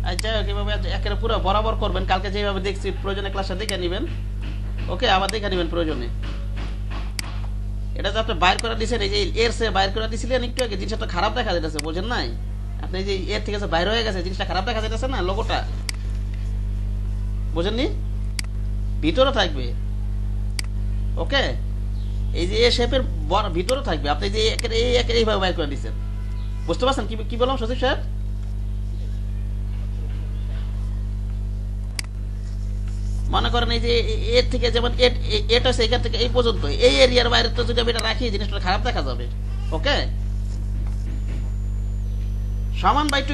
আচ্ছা কিভাবে একেবারে পুরো বরাবর করবেন, কালকে যেভাবে দেখছি প্রয়োজনে ক্লাসে দেখে নেবেন। ওকে, আবার দেখে নেবেন প্রয়োজনে। এটা যে আপনি বাইর করে দিয়েছেন, এই যে এর সে বাইর করে দিয়েছিলেন একটু আগে, জিনিসটা তো খারাপ দেখা যাইতেছে, বোঝেন নাই? আপনি যে এর থেকে বাইর হয়ে গেছে, জিনিসটা খারাপ দেখা যাইতেছে না, লোগোটা বোঝেননি? ভিতরে থাকবে। ওকে, এই যে এ শেপের ভিতরে থাকবে, আপনি যে এইভাবে বাইর করে দিচ্ছেন, বুঝতে পারছেন কি বললাম সচিব সাহেব? মনে করেন এই যে এর থেকে যেমন এটা হচ্ছে এখান থেকে এই পর্যন্ত, এই এরিয়ার বাইরে তো যদি আমি এটা রাখি জিনিসটা খারাপ দেখা যাবে। ওকে, সমান বা একটু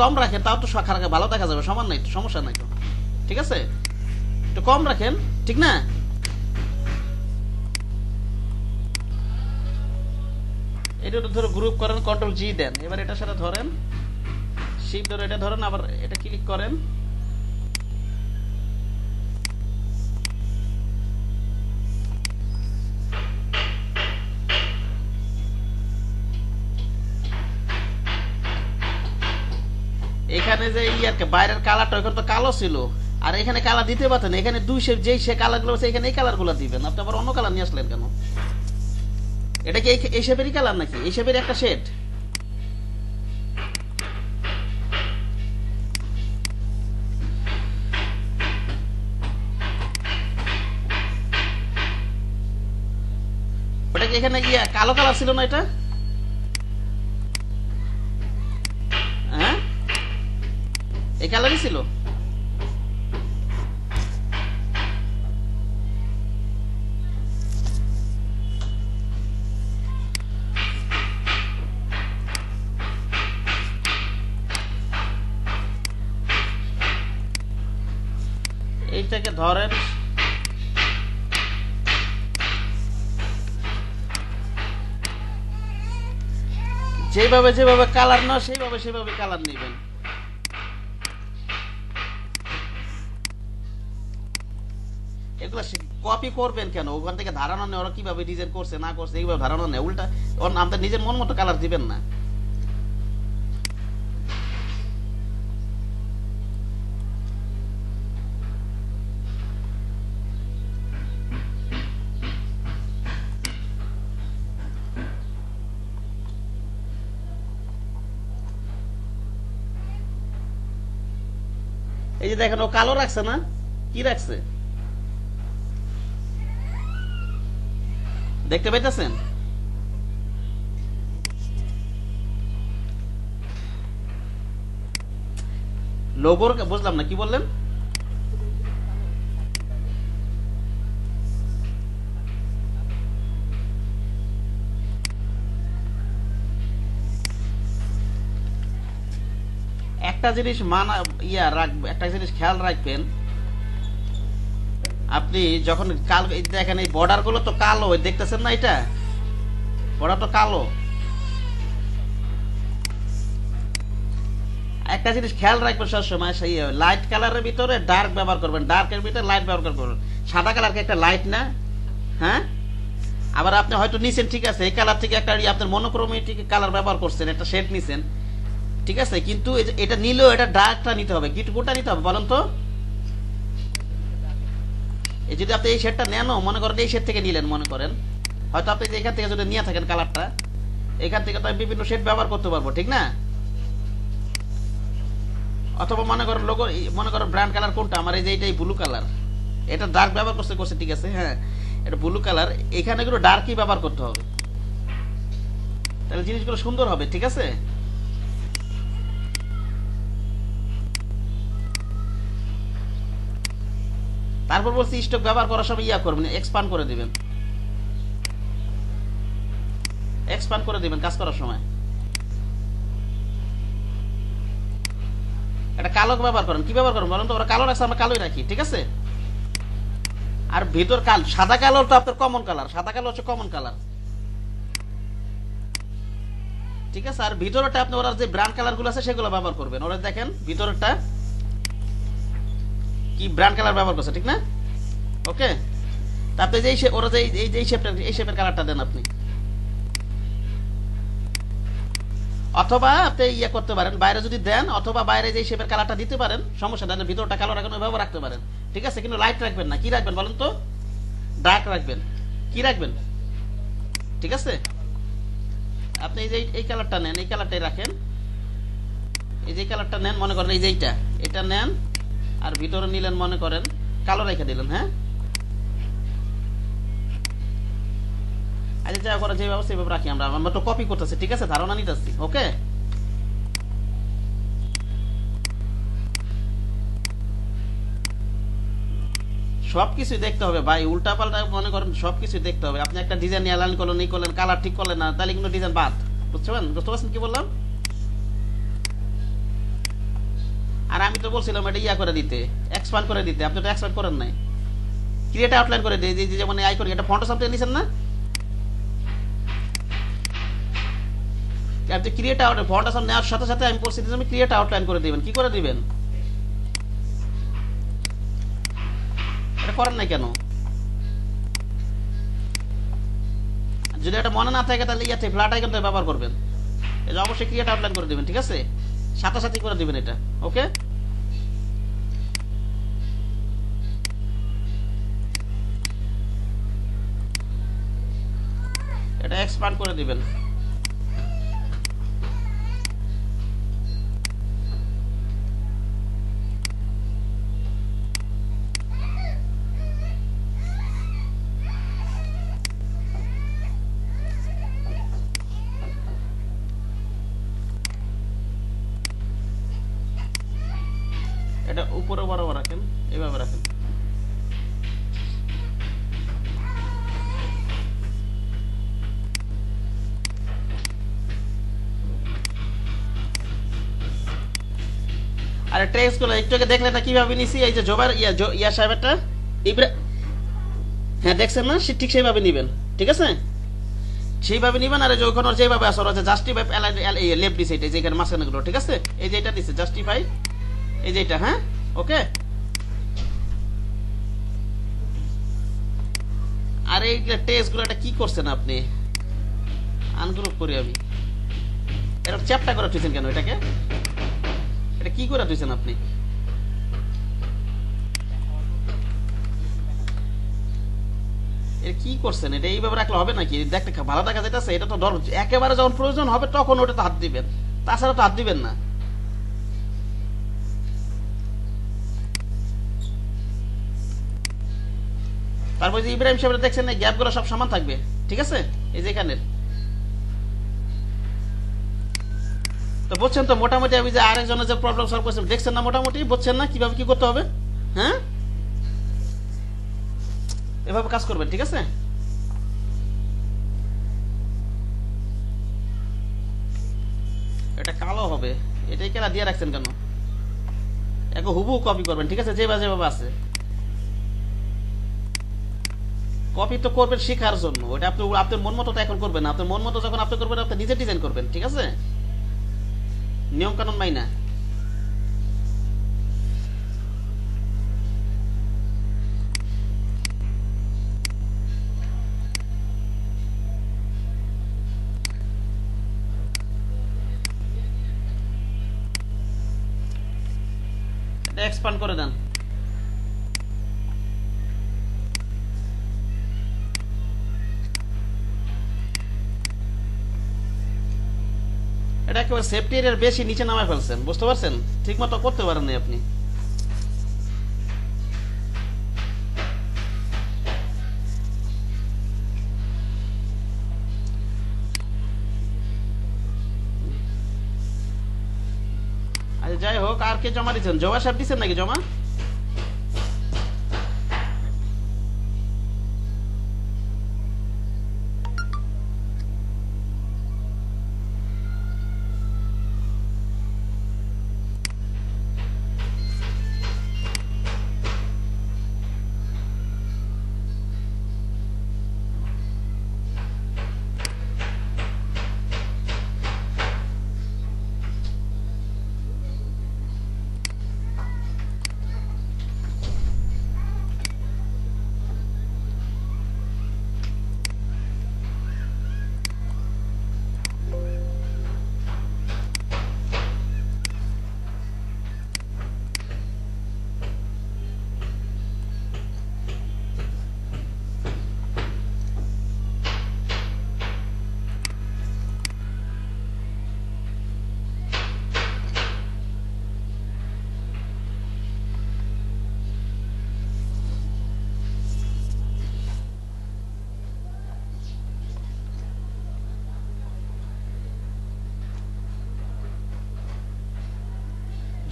কম রাখেন, তাও তো ভালো দেখা যাবে, সমান নাই তো সমস্যা নাই তো, ঠিক আছে? একটু কম রাখেন, ঠিক না? এটা ধরো গ্রুপ করেন, কন্ট্রোল জি দেন, এবার এটার সাথে ধরেন, শিফট ধরে এটা ধরেন, আবার এটা ক্লিক করেন, এখানে যে বাইরের কালারটা ওখানে তো কালো ছিল, আর এখানে কালার দিতে পারতেন, এখানে দুই শেপ যেই সে কালারগুলো আছে এখানে এই কালারগুলো দিবেন, আপনি আবার অন্য কালার নিয়ে আসলেন কেন? এটা কি এই শেপেরই কালার নাকি এই শেপের একটা শেড? ওটা কি এখানে কালো কালার ছিল না এটা? হ্যাঁ এই কালারই ছিল। এইটাকে ধরেন, যেভাবে যেভাবে কালার না সেইভাবে সেভাবে কালার নেবেন। এগুলো কপি করবেন কেন? ওখান থেকে ধারণা নেই ওরা কিভাবে ডিজাইন করছে না করছে, এইভাবে ধারণা নেই, উল্টা আপনার নিজের মন মতো কালার দিবেন না। এই যে দেখেন ও কালো রাখছে না, কি রাখছে দেখতে পাইতেছেন? লোগোর বুঝলাম না কি বললেন? একটা জিনিস একটা জিনিস খেয়াল রাখবেন, আপনি যখন দেখেন এই বর্ডার গুলো তো কালো, দেখতেছেন না? এটা বর্ডার তো কালো। একটা জিনিস খেয়াল রাখবেন সবসময়, সেই লাইট কালারের ভিতরে ডার্ক ব্যবহার করবেন, ডার্কের ভিতরে লাইট ব্যবহার করবেন। সাদা কালারকে একটা লাইট না, হ্যাঁ? আবার আপনি হয়তো নিছেন, ঠিক আছে, এই কালার থেকে একটা আপনার মনোক্রোমেটিক কালার ব্যবহার করছেন, একটা শেড নিছেন, ঠিক আছে, কিন্তু এটা নিলেও এটা ডার্কটা নিতে হবে, কোনটা নিতে হবে বলেন তো? এই যদি আপনি এই শেডটা নেন, মনে করেন এই শেড থেকে নিলেন, মনে করেন হয়তো আপনি এখান থেকে যদি নিয়ে থাকেন কালারটা, এখান থেকে তো আমি বিভিন্ন শেড ব্যবহার করতে পারবো, ঠিক না? অথবা মনে করেন মনে করেন ব্র্যান্ড কালার কোনটা আমার, এই যে এইটাই ব্লু কালার, এটা ডার্ক ব্যবহার করছে, ঠিক আছে, হ্যাঁ এটা ব্লু কালার, এখানে গুলো ডার্কই ব্যবহার করতে হবে, তাহলে জিনিসগুলো সুন্দর হবে, ঠিক আছে? তারপর বলছি স্টক ব্যবহার করার সময় করবেন, এক্সপান্ড করে দিবেন, কাজ করার সময়। এটা কালো ব্যবহার করেন, কি ব্যবহার করেন বলেন তো? ওরা কালো রাখছে, আমরা কালোই রাখি, ঠিক আছে? আর ভিতর সাদা কালো তো আপনার কমন কালার, সাদা কালো হচ্ছে কমন কালার, ঠিক আছে? আর ভিতরটা আপনি ওরা যে ব্র্যান্ড কালার গুলো আছে সেগুলো ব্যবহার করবেন। ওরা দেখেন ভিতরটা কি ব্র্যান্ড কালার ব্যবহার করছে, ঠিক না? ওকে, তারপরে ওরা যে এই শেপের কালারটা দেন আপনি, অথবা আপনি করতে পারেন বাইরে যদি দেন, অথবা বাইরে যে শেপের কালারটা দিতে পারেন, সমস্যা নেই, ভিতরটা কালো রাখেন, ওইভাবে রাখতে পারেন, ঠিক আছে? কিন্তু লাইট রাখবেন না, কি রাখবেন বলেন তো? ডার্ক রাখবেন, কি রাখবেন, ঠিক আছে? আপনি এই কালারটা নেন, এই কালারটাই রাখেন, এই যে কালারটা নেন, মনে করেন এই যে এটা নেন, আর ভিতরে নিলেন, মনে করেন কালো রেখে দিলেন, হ্যাঁ? আচ্ছা যা করা যে ব্যবস্থা এইভাবে রাখি আমরা তো কপি করতেছি, ঠিক আছে, ধারণা নিতেছি, ওকে? সবকিছু দেখতে হবে ভাই, উল্টা পাল্টা মনে করেন সবকিছু দেখতে হবে। আপনি একটা ডিজাইন এলান করলেন, এই করলেন, কালার ঠিক করলেন না, তাহলে কিন্তু ডিজাইন বাদ, বুঝতে পারছেন কি বললাম? আর আমি তো বলছিলাম এটা করে দিতে, এক্সপ্যান্ড করে দিতে, আপনি তো এক্সপ্যান্ড করেন নাই, ক্রিয়েট আউটলাইন করে দিই, যেমন আইকন, এটা ফটোশপ থেকে নিছেন না? আপনি ক্রিয়েট ফটোশপ নেওয়ার সাথে সাথে আমি বলছি তুমি ক্রিয়েট আউটলাইন করে দিবেন, কি করে দিবেন? এটা করেন নাই কেন? যদি এটা মনে না থাকে তাহলে ফ্ল্যাট আইকন ব্যবহার করবেন, এটা অবশ্যই ক্রিয়েট আউটলাইন করে দিবেন, ঠিক আছে? সাথে সাথে করে দিবেন এটা, ওকে? এক্সপ্যান্ড করে দিবেন। এটা উপরে বরাবর রাখেন, এইভাবে রাখেন। আর টেক্সট গুলো একটু আগে দেখলেন না কিভাবে নিছি? এই যে জোবার ইয়া সাহেবটা হ্যাঁ দেখছেন না, ঠিক সেইভাবে নিবেন, ঠিক আছে? সেইভাবে নিবেন। আর যে ওখানে যেভাবে আসর আছে জাস্টিফাই লেফট দিছে, এটা যে এখানে মাঝখানে গুলো, ঠিক আছে? এই যে এটা দিছে জাস্টিফাই, এই যে এটা, হ্যাঁ ওকে। আর এই টেক্সট গুলো এটা কি করছেন আপনি? আনগ্রুপ করি আমি, এটা চ্যাপ্টা করে তুইছেন কেন? এটাকে এটা কি করে তুইছেন আপনি? এটা কি করছেন? এটা এইভাবে রাখলে হবে নাকি? দেখতে ভালো দেখা যাইতেছে? এটা তো একেবারে যখন প্রয়োজন হবে তখন ওটা তো হাত দিবেন, তাছাড়া তো হাত দিবেন না। তারপর যে ইব্রাহিম সাহেব দেখছেন না, গ্যাপ গুলো সব সমান থাকবে, ঠিক আছে? এই যে এখানে তো বুঝছেন তো মোটামুটি। আমি যে আরেকজনের যে প্রবলেম সলভ করছেন দেখছেন না, মোটামুটি বুঝছেন না কিভাবে কি করতে হবে? হ্যাঁ, এভাবে কাজ করবেন, ঠিক আছে? এটা কালো হবে, এটাই কেনা দিয়ে রাখছেন কেন? এক হুবু কপি করবেন, ঠিক আছে? যেভাবে আছে কপি তো করবেন শেখার জন্য। ওটা আপনি আপনার মন মতো তো এখন করবেন না। আপনার মন মতো যখন আপনি করবেন, আপনি নিজে ডিজাইন করবেন, ঠিক আছে? নিয়ম কানুন মাইনা। এটা এক্সপ্যান্ড করে দেন। এটা একেবারে সেফটি এরিয়ার বেশি নিচে নামায় ফেলছেন, বুঝতে পারছেন? ঠিক মতো করতে পারেননি আপনি। আচ্ছা যাই হোক, আর কে জমা দিচ্ছেন? জমা সাহেব দিচ্ছেন নাকি জমা?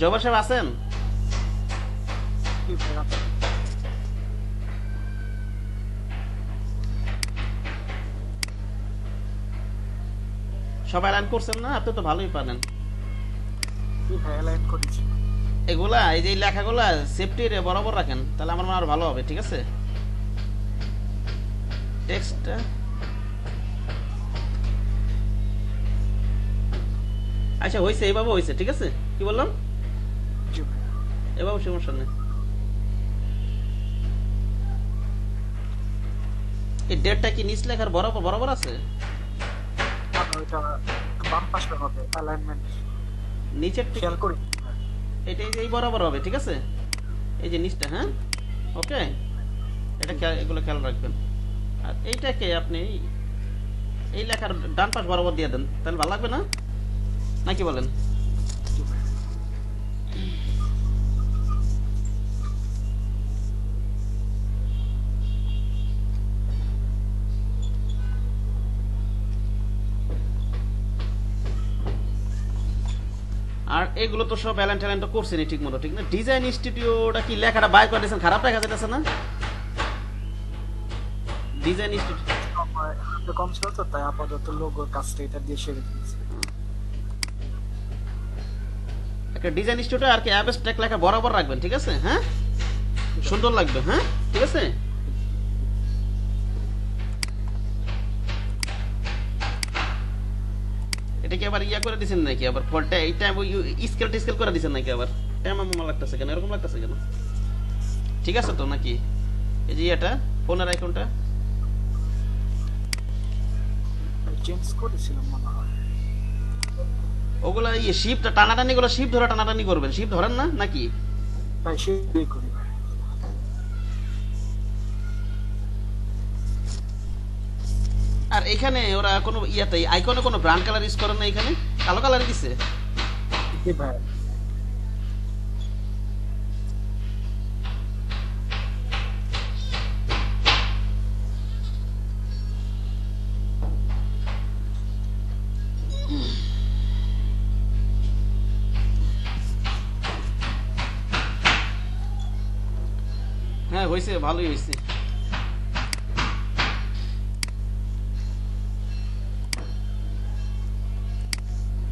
জবা সাহেব আছেন? সবাই লাইন করছেন না? আপনি তো ভালোই পারেন এগুলা। এই যে লেখাগুলা সেফটি বরাবর রাখেন, তাহলে আমার মনে হয় আরো ভালো হবে, ঠিক আছে? টেক্সটটা আচ্ছা হয়েছে, এইভাবে হয়েছে, ঠিক আছে? কি বললাম? এভাবে সমস্যা নেই। এই ডেটটা কি নিচ লেখার বরাবর বরাবর আছে? নিচের খেয়াল করি, এটা এই বরাবর হবে, ঠিক আছে? এই যে নিচটা, হ্যাঁ ওকে, এটা এগুলো খেয়াল রাখবেন। আর এইটাকে আপনি এই লেখার ডান পাশ বরাবর দিয়ে দেন, তাহলে ভালো লাগবে না নাকি বলেন? আর এগুলো তো সব অ্যালাইন ট্যালেন্ট করছেনি ঠিক মতো, ঠিক না? ডিজাইন স্টুডিওটা কি লেখাটা বাই করে দিয়েছেন, খারাপ দেখা যাচ্ছে না? ডিজাইন স্টুডিও কম ছিল তো, তাই আপাতত লোগোর কাজটা এটা দিয়ে সেরে দিয়েছি। একটা ডিজাইন স্টুডিও আর কি অ্যাবস্ট্রাক্ট লেখা বরাবর রাখবেন, ঠিক আছে? হ্যাঁ, সুন্দর লাগবে। হ্যাঁ, ঠিক আছে। এটা কি আবার ইয়া করে দিয়েছেন নাকি আবার ফলটা এইটা স্কেল টিস্কেল করে দিয়েছেন নাকি আবার? টাইম মামা লাগতেছে কেন, এরকম লাগতেছে কেন? ঠিক আছে তো নাকি? এই যে এটা ফোনের আইকনটা চেঞ্জ করেছিলাম মনে হয়। ওগুলা ইয়ে শিফট টানাটানি, গুলো শিফট ধরে টানাটানি করবেন, শিফট ধরেন না নাকি? ভাই সেটাই করি ভাই। আর এখানে ওরা কোনো ইয়াতে আইকনে কোনো ব্রাউন কালার ইউজ করে না, এখানে কালো কালার দিছে। ভাই হ্যাঁ হয়েছে, ভালোই হয়েছে।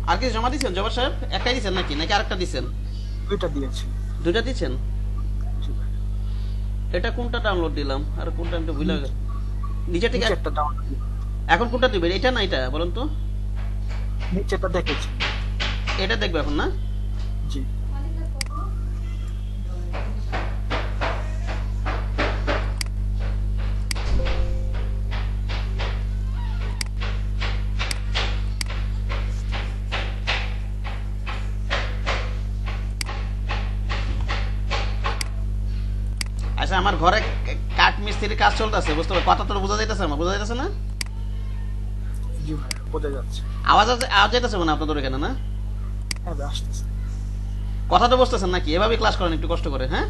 আর কিছু জমা দিচ্ছেন জবার সাহেব? একটাই দিচ্ছেন নাকি নাকি আরেকটা দিচ্ছেন? দুইটা দিয়েছি। দুইটা দিচ্ছেন? এটা কোনটা ডাউনলোড দিলাম আর কোনটা আমি তো ভুলে গেলাম। নিচে থেকে একটা ডাউনলোড। এখন কোনটা দিবেন, এটা না এটা বলুন তো? নিচেটা দেখেছি। এটা দেখবে এখন না? জি। আচ্ছা, আমার ঘরে কাঠ মিস্ত্রির কাজ চলতেছে, বুঝতে পারো? কথা তো বোঝা যাইতেছে, আমার বোঝা যাইতেছে না? জি ভাই বোঝা যাচ্ছে। আওয়াজ আওয়াজ যাইতেছে না আপনাদের এখানে না? হ্যাঁ ভাই আসতেছে। কথা তো বুঝতেছেন নাকি? এভাবে ক্লাস করেন একটু কষ্ট করে। হ্যাঁ,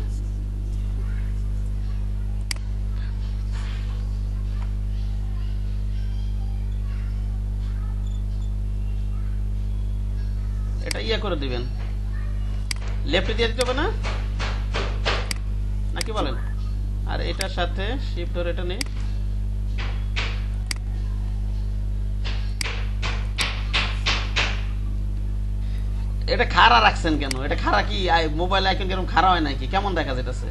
এটা ইয়ে করে দিবেন, লেফটে দিয়ে দিতে হবে না নাকি বলেন? আর এটার সাথে শিফট ধরে এটা নেই। এটা খাড়া রাখছেন কেন? এটা খাড়া কি মোবাইল আইকন কেরকম খাড়া হয় নাকি? কেমন দেখা যাইতেছে?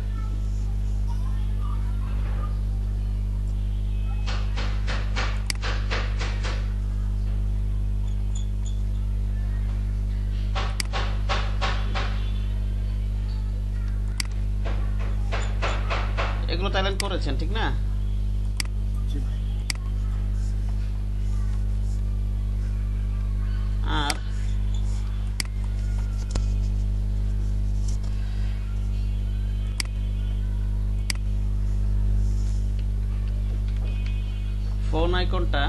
এগুলো ট্যালেন্ট করেছেন ঠিক না? জি ভাই। আর ফোন আইকনটা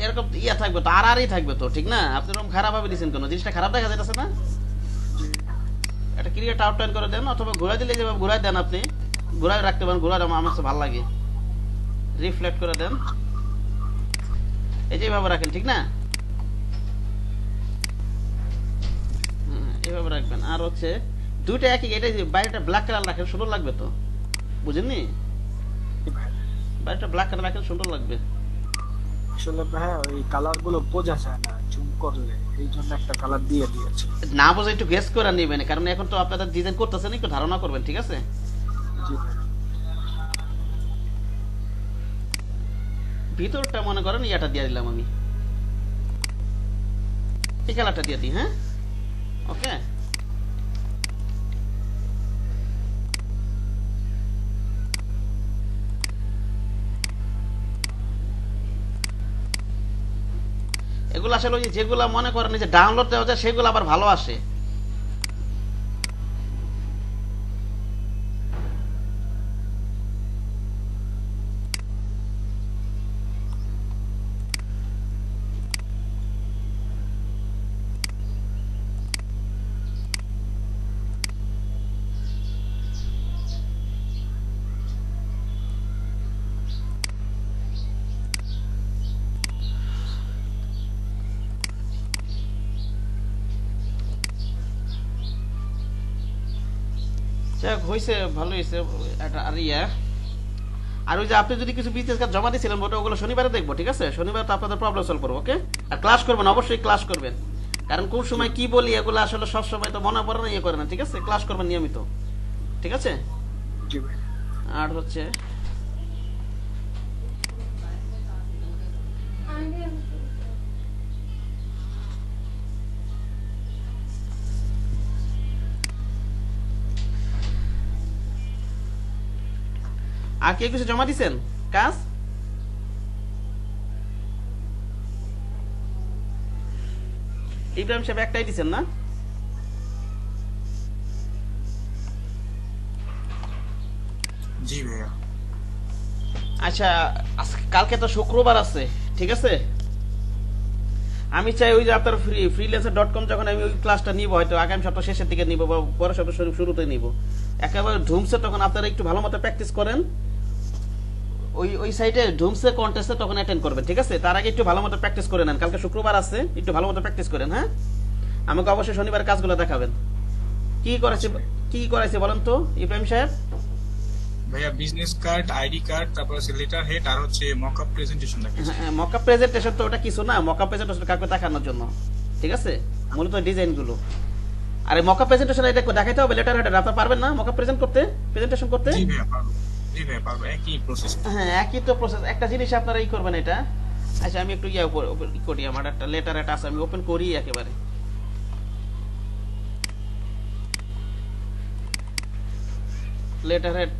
এরকম ইয়া থাকবে তো, আরই থাকবে তো, ঠিক না? আপনি এরকম খারাপ ভাবে দিচ্ছেন কেন? জিনিসটা খারাপ দেখা যাচ্ছে না? এটা ক্রিয়েট আউটলাইন করে দেন, অথবা ঘুরাই দিলে যেভাবে ঘুরাই দেন আপনি ঘুরাই রাখতে পারেন। ঘুরাই আমার কাছে ভালো লাগে। রিফ্লেক্ট করে দেন, এই যে এইভাবে রাখেন, ঠিক না? এইভাবে রাখবেন। আর হচ্ছে দুইটা একই, এটা বাইরেটা ব্ল্যাক কালার রাখেন, সুন্দর লাগবে তো, বুঝেননি? বাইরেটা ব্ল্যাক কালার রাখেন, সুন্দর লাগবে। আসলে ভাই ওই কালার গুলো বোঝা যায় না জুম করলে, এই জন্য একটা কালার দিয়ে দিয়েছে। না বুঝে একটু গেস করে নেবেন, কারণ এখন তো আপনারা ডিজাইন করতেছেন, একটু ধারণা করবেন, ঠিক আছে? জি ভাই। ভিতরটা মনে করেন ইয়াটা দিয়ে দিলাম আমি, এই কালারটা দিয়ে দিই। হ্যাঁ, ওকে। এগুলো আসলে ওই যেগুলা মনে করেন যে ডাউনলোড দেওয়া যায় সেগুলো আবার ভালো আসে। যাক হয়েছে, ভালো হয়েছে। আর আর ওই যে আপনি যদি কিছু বিজনেস কার্ড জমা দিয়েছিলেন ওগুলো শনিবারে দেখবো, ঠিক আছে? শনিবার তো আপনাদের প্রবলেম সলভ করবো, ওকে? আর ক্লাস করবেন, অবশ্যই ক্লাস করবেন, কারণ কোন সময় কি বলি এগুলো আসলে সব সময় তো মনে পড়ে না, ইয়ে করে না, ঠিক আছে? ক্লাস করবেন নিয়মিত, ঠিক আছে? জি ভাই। আর হচ্ছে আর কে কিছু জমা দিছেন কাজ? ইব্রাহিম সাহেব একটাই দিছেন না? জি ভাইয়া। আচ্ছা, কালকে তো শুক্রবার আছে, ঠিক আছে? আমি চাই ওই যে আপনার freelancer.com যখন আমি ওই ক্লাসটা নিব, হয়তো আগামী সপ্তাহ শেষের দিকে নিব বা পরের সপ্তাহ শুরুতে নিব, একেবারে ধুমসে তখন আপনারা একটু ভালো মতো প্র্যাকটিস করেন। ওই সাইটে ধুমসে কন্টেস্টে তখন অ্যাটেন্ড করবেন, ঠিক আছে? তার আগে একটু ভালো মতো প্র্যাকটিস করে নেন, কালকে শুক্রবার আছে, একটু ভালো মতো প্র্যাকটিস করেন, হ্যাঁ? আমাকে অবশ্যই শনিবার কাজগুলো দেখাবেন। কি করাইছে বলেন তো ইব্রাহিম সাহেব? ভাইয়া বিজনেস কার্ড, আইডি কার্ড, তারপর হচ্ছে লেটার হেড, আর হচ্ছে মকআপ প্রেজেন্টেশন দেখাইছে। হ্যাঁ, মকআপ প্রেজেন্টেশন তো ওটা কিছু না, মকআপ প্রেজেন্টেশন কাউকে দেখানোর জন্য, ঠিক আছে? মূলত ডিজাইন গুলো। আর এই মকআপ প্রেজেন্টেশন এটা দেখাইতে হবে লেটার হেডে, আপনারা পারবেন না মকআপ প্রেজেন্টেশন করতে? জি ভাইয়া পারবো। জি ভাইয়া পারবো, একই প্রসেস। হ্যাঁ, একই তো প্রসেস। একটা জিনিস আপনারা করবেন এটা। আচ্ছা, আমি একটু করি, আমার একটা লেটার হেড আছে, আমি ওপেন করি একেবারে। লেটার হেড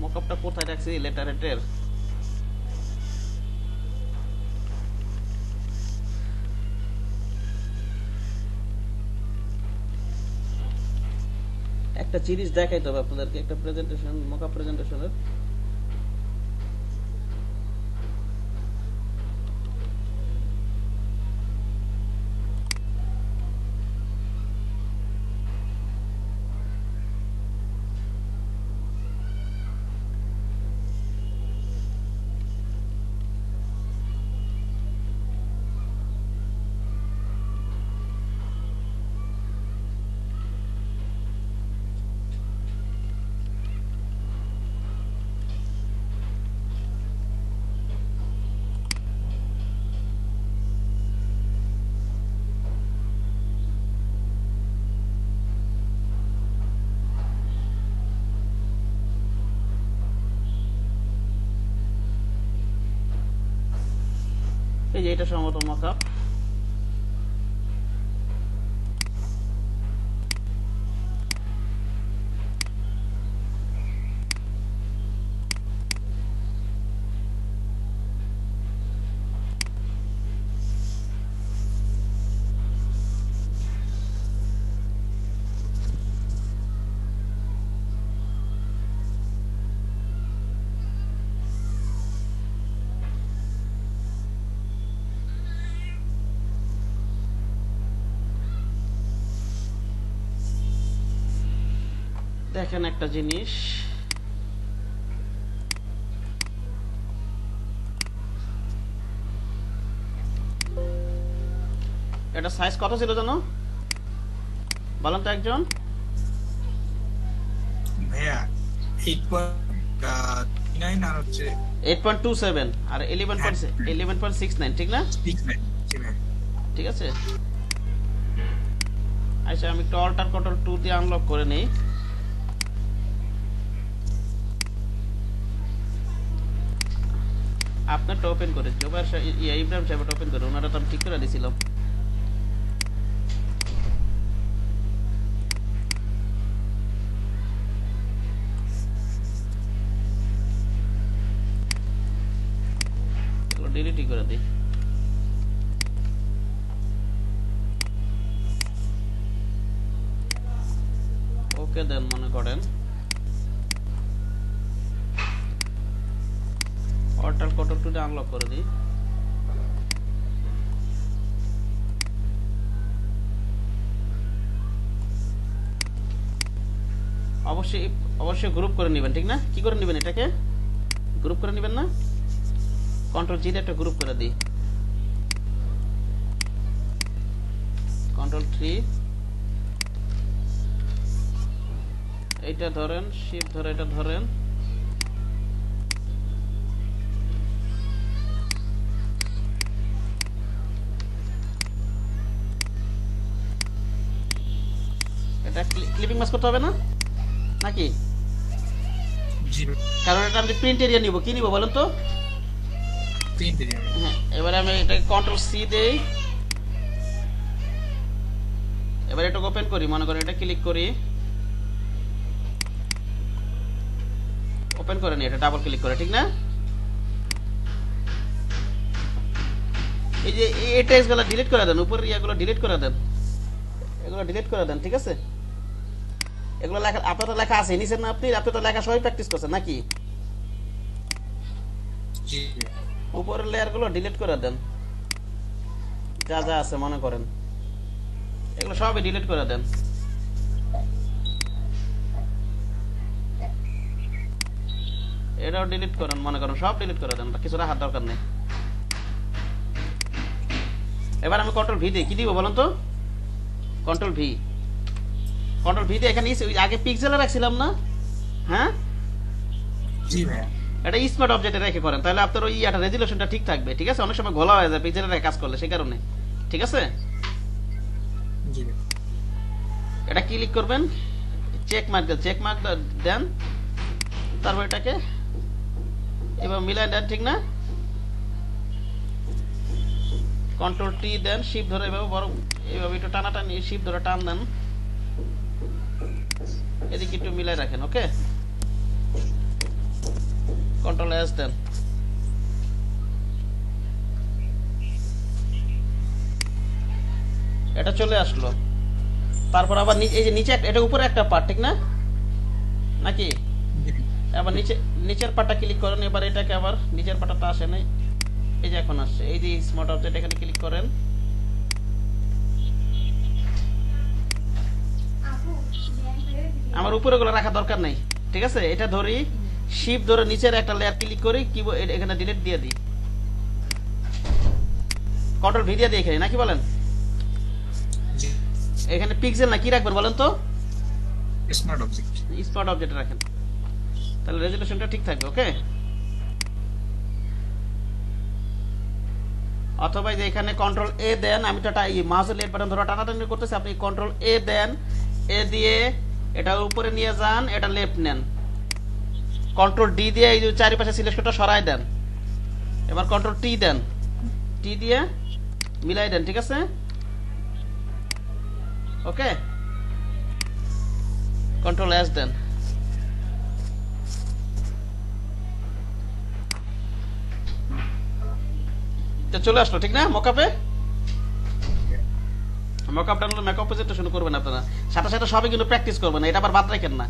মকআপটা কোথায় রাখছি লেটার হেডের? একটা জিনিস দেখাইতে হবে আপনাদেরকে, একটা প্রেজেন্টেশন, মকআপ প্রেজেন্টেশনের। এই যে এটা সম্ভবত মকআপ। দেখেন একটা জিনিস, এটা সাইজ কত ছিল জানো? বলেন তো একজন। ভাইয়া 8.9 আর হচ্ছে 8.27 আর 11.69, ঠিক না? 6.9। জি ভাইয়া। ঠিক আছে। আচ্ছা, আমি একটু অল্টার কন্ট্রোল 2 দিয়ে আনলক করে নেই। আপনারটা ওপেন করে জোবার ইব্রাহিম সাহেবটা ওপেন করে, ওনারা তো আমি ঠিক করে দিয়েছিলাম। ডিলিটই করে দিই। ওকে দেন মনে করেন, অল্টার কন্ট্রোল 2 দিয়ে আনলক করে দিই। অবশ্যই অবশ্যই গ্রুপ করে নেবেন, ঠিক না? কি করে নেবেন এটাকে? গ্রুপ করে নেবেন না? কন্ট্রোল জি দিয়ে একটা গ্রুপ করে দিই, কন্ট্রোল 3, এইটা ধরেন, শিফট ধরে এটা ধরেন, এটা ক্লিপিং মাস করতে হবে না নাকি? জি ভাই, কারণ এটা আমি প্রিন্ট এরিয়া নিব, কি নিব বলেন তো? তিনটে যাবে। হ্যাঁ, এবারে আমি এটাকে কন্ট্রোল সি দেই, এবার এটা ওপেন করি, মনে করেন এটা ক্লিক করি, ওপেন করে নি, এটা ডাবল ক্লিক করে, ঠিক না? এই যে এই টেক্সটগুলো ডিলিট করে দেন, উপরের ইয়াগুলো ডিলিট করে দেন, এগুলো ডিলিট করে দেন, ঠিক আছে? এগুলো লেখা আপনার তো লেখা আছে নিচে না, আপনি তো লেখা সবাই প্র্যাকটিস করছেন নাকি? জি ভাই। উপরের লেয়ারগুলো ডিলিট করে দেন, যা যা আছে মনে করেন এগুলো সবই ডিলিট করে দেন। এটাও ডিলিট করেন, মনে করেন সব ডিলিট করে দেন, কিছু রাখার দরকার নেই। এবার আমি কন্ট্রোল ভি দিই, কি দিব বলেন তো? কন্ট্রোল ভি, কন্ট্রোল ভি দিয়ে এখানে আগে পিক্সেলে রাখছিলাম না? হ্যাঁ, জি ভাই। এটা স্মার্ট অবজেক্টে রেখে করেন, তাহলে আপনার ওই একটা রেজুলেশনটা ঠিক থাকবে, ঠিক আছে? অনেক সময় ঘোলা হয়ে যায় পিক্সেলে কাজ করলে, সেই কারণে, ঠিক আছে? জি ভাই। এটা ক্লিক করবেন, চেক মার্ক দেন, তারপর এটাকে এবার মিলাই দেন, ঠিক না? কন্ট্রোল টি দেন, শিফট ধরে এভাবে বড় এইভাবে একটু টানাটানি শিফট ধরে টান দেন, এদিকে একটু মিলাই রাখেন, ওকে? কন্ট্রোল এস দেন, এটা চলে আসলো। তারপর আবার এই যে নিচে এটা উপরে একটা পার্ট, ঠিক না নাকি? আবার নিচের পার্টটা ক্লিক করেন, এবার এটাকে আবার নিচের পার্টটা আসে নাই, এই যে এখন আসছে, এই যে স্মার্ট অবজেক্ট, এখানে ক্লিক করেন, আমার উপরে গুলো রাখা দরকার নাই, ঠিক আছে? এটা ধরি, শিফট ধরে নিচের একটা লেয়ার ক্লিক করি, কিবোর্ড এখানে ডিলিট দিয়ে দিই, কন্ট্রোল ভি দিয়ে দিই এখানে, নাকি বলেন? জি। এখানে পিক্সেল না কি রাখবেন বলেন তো? Smart object. স্মার্ট অবজেক্ট রাখেন, তাহলে রেজুলেশনটা ঠিক থাকবে, ওকে? অথবা যে এখানে কন্ট্রোল এ দেন, আমি তো মাউসের লেফট বাটন ধরে টানাটানি করতেছি, আপনি কন্ট্রোল এ দেন, এ দিয়ে এটা উপরে নিয়ে যান, এটা লেফট নেন, কন্ট্রোল ডি দিয়ে এই যে চারিপাশে সিলেক্টটা সরাই দেন, এবার কন্ট্রোল টি দেন, টি দিয়ে মিলাই দেন, ঠিক আছে? ওকে, কন্ট্রোল এস দেন, চলে আসলো, ঠিক না? মকআপে মকআপ ডাউনলোড মেকআপ প্রেজেন্টেশন করবেন আপনারা, সাথে সাথে সবই কিন্তু প্র্যাকটিস করবেন, এটা আবার বাদ রাখেন না,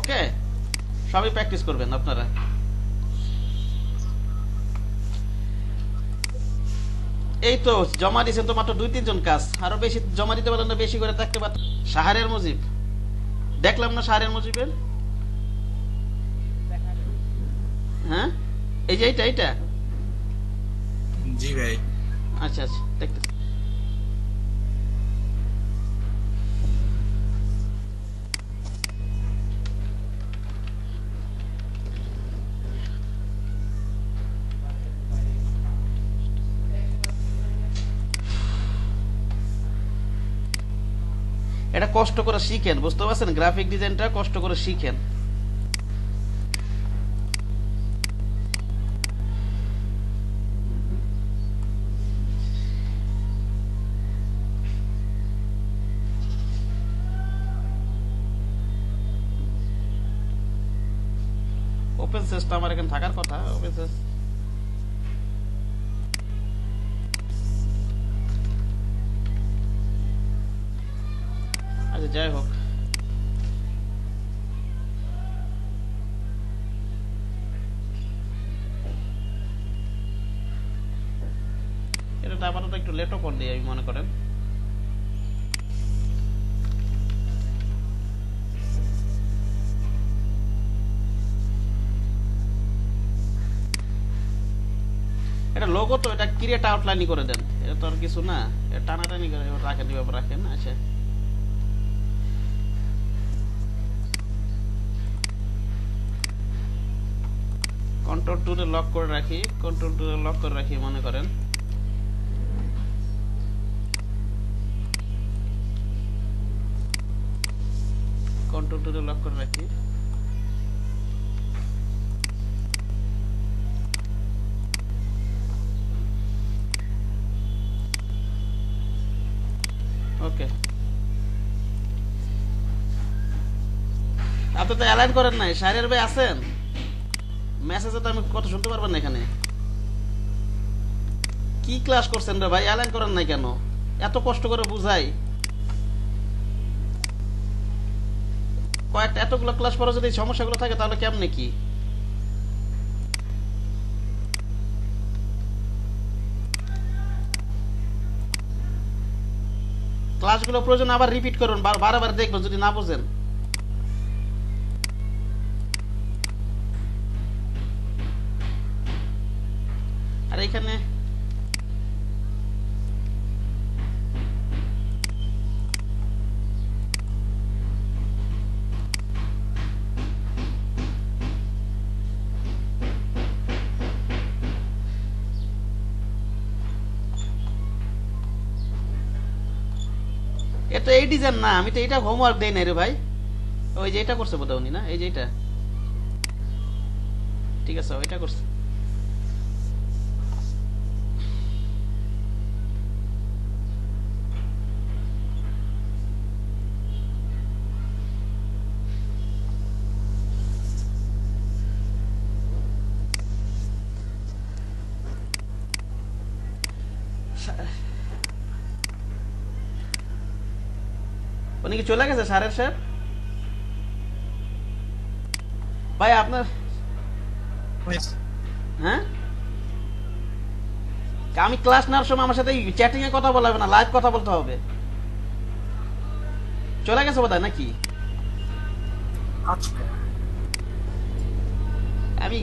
ওকে? সবই প্র্যাকটিস করবেন আপনারা। এই তো জমা দিয়েছেন তো মাত্র 2-3 জন, কাজ আরো বেশি জমা দিতে পারলেন না, বেশি করে থাকতে পারতেন। শাহরিয়ার মুজিব দেখলাম না, শাহরিয়ার মুজিবের, হ্যাঁ এই যে এইটা জি ভাই। আচ্ছা আচ্ছা দেখতেছি। এটা কষ্ট করে শিখেন, বুঝতে পারছেন? গ্রাফিক ডিজাইনটা কষ্ট করে শিখেন। ওপেন সোর্সটা আমার এখানে থাকার কথা, ওপেন সোর্স আচ্ছা যাই হোক, এটা আপাতত একটু লেটও করে দিই আমি, মনে করেন এটা লোগো তো, এটা ক্রিয়েট আউটলাইনই করে দেন, এটা তো আর কিছু না, এটা টানাটানি করে রাখেন, এভাবে রাখেন। আচ্ছা কন্ট্রোল টুলে লক করে রাখি, কন্ট্রোল টুলে লক করে রাখি মনে করেন। কন্ট্রোল টুলে লক করে রাখি। ওকে, আপনি তো অ্যালাইন করেন নাই, শাহরিয়ার ভাই আছেন? মেসেজে তো আমি কথা শুনতে পারবেন না এখানে। কি ক্লাস করছেন রে ভাই, অ্যালাইন করেন নাই কেন? এত কষ্ট করে বুঝাই, কয়েকটা এতগুলো ক্লাস পরে যদি সমস্যাগুলো থাকে তাহলে কেমনে কি? ক্লাসগুলো প্রয়োজন আবার রিপিট করুন, বারবার দেখবেন যদি না বুঝেন। আর এখানে এটা এই ডিজাইন না, আমি তো এটা হোমওয়ার্ক দেই নাই রে ভাই। ওই যে এটা করছে বোধহয় উনি, না এই যে এটা, ঠিক আছে ওইটা করছে। উনি কি চলে গেছে সারের স্যার? ভাই আপনার হ্যাঁ, আমি ক্লাস নেওয়ার সময় আমার সাথে চ্যাটিং এ কথা বলা হবে না, লাইভ কথা বলতে হবে। চলে গেছে বোধহয় নাকি? আচ্ছা আমি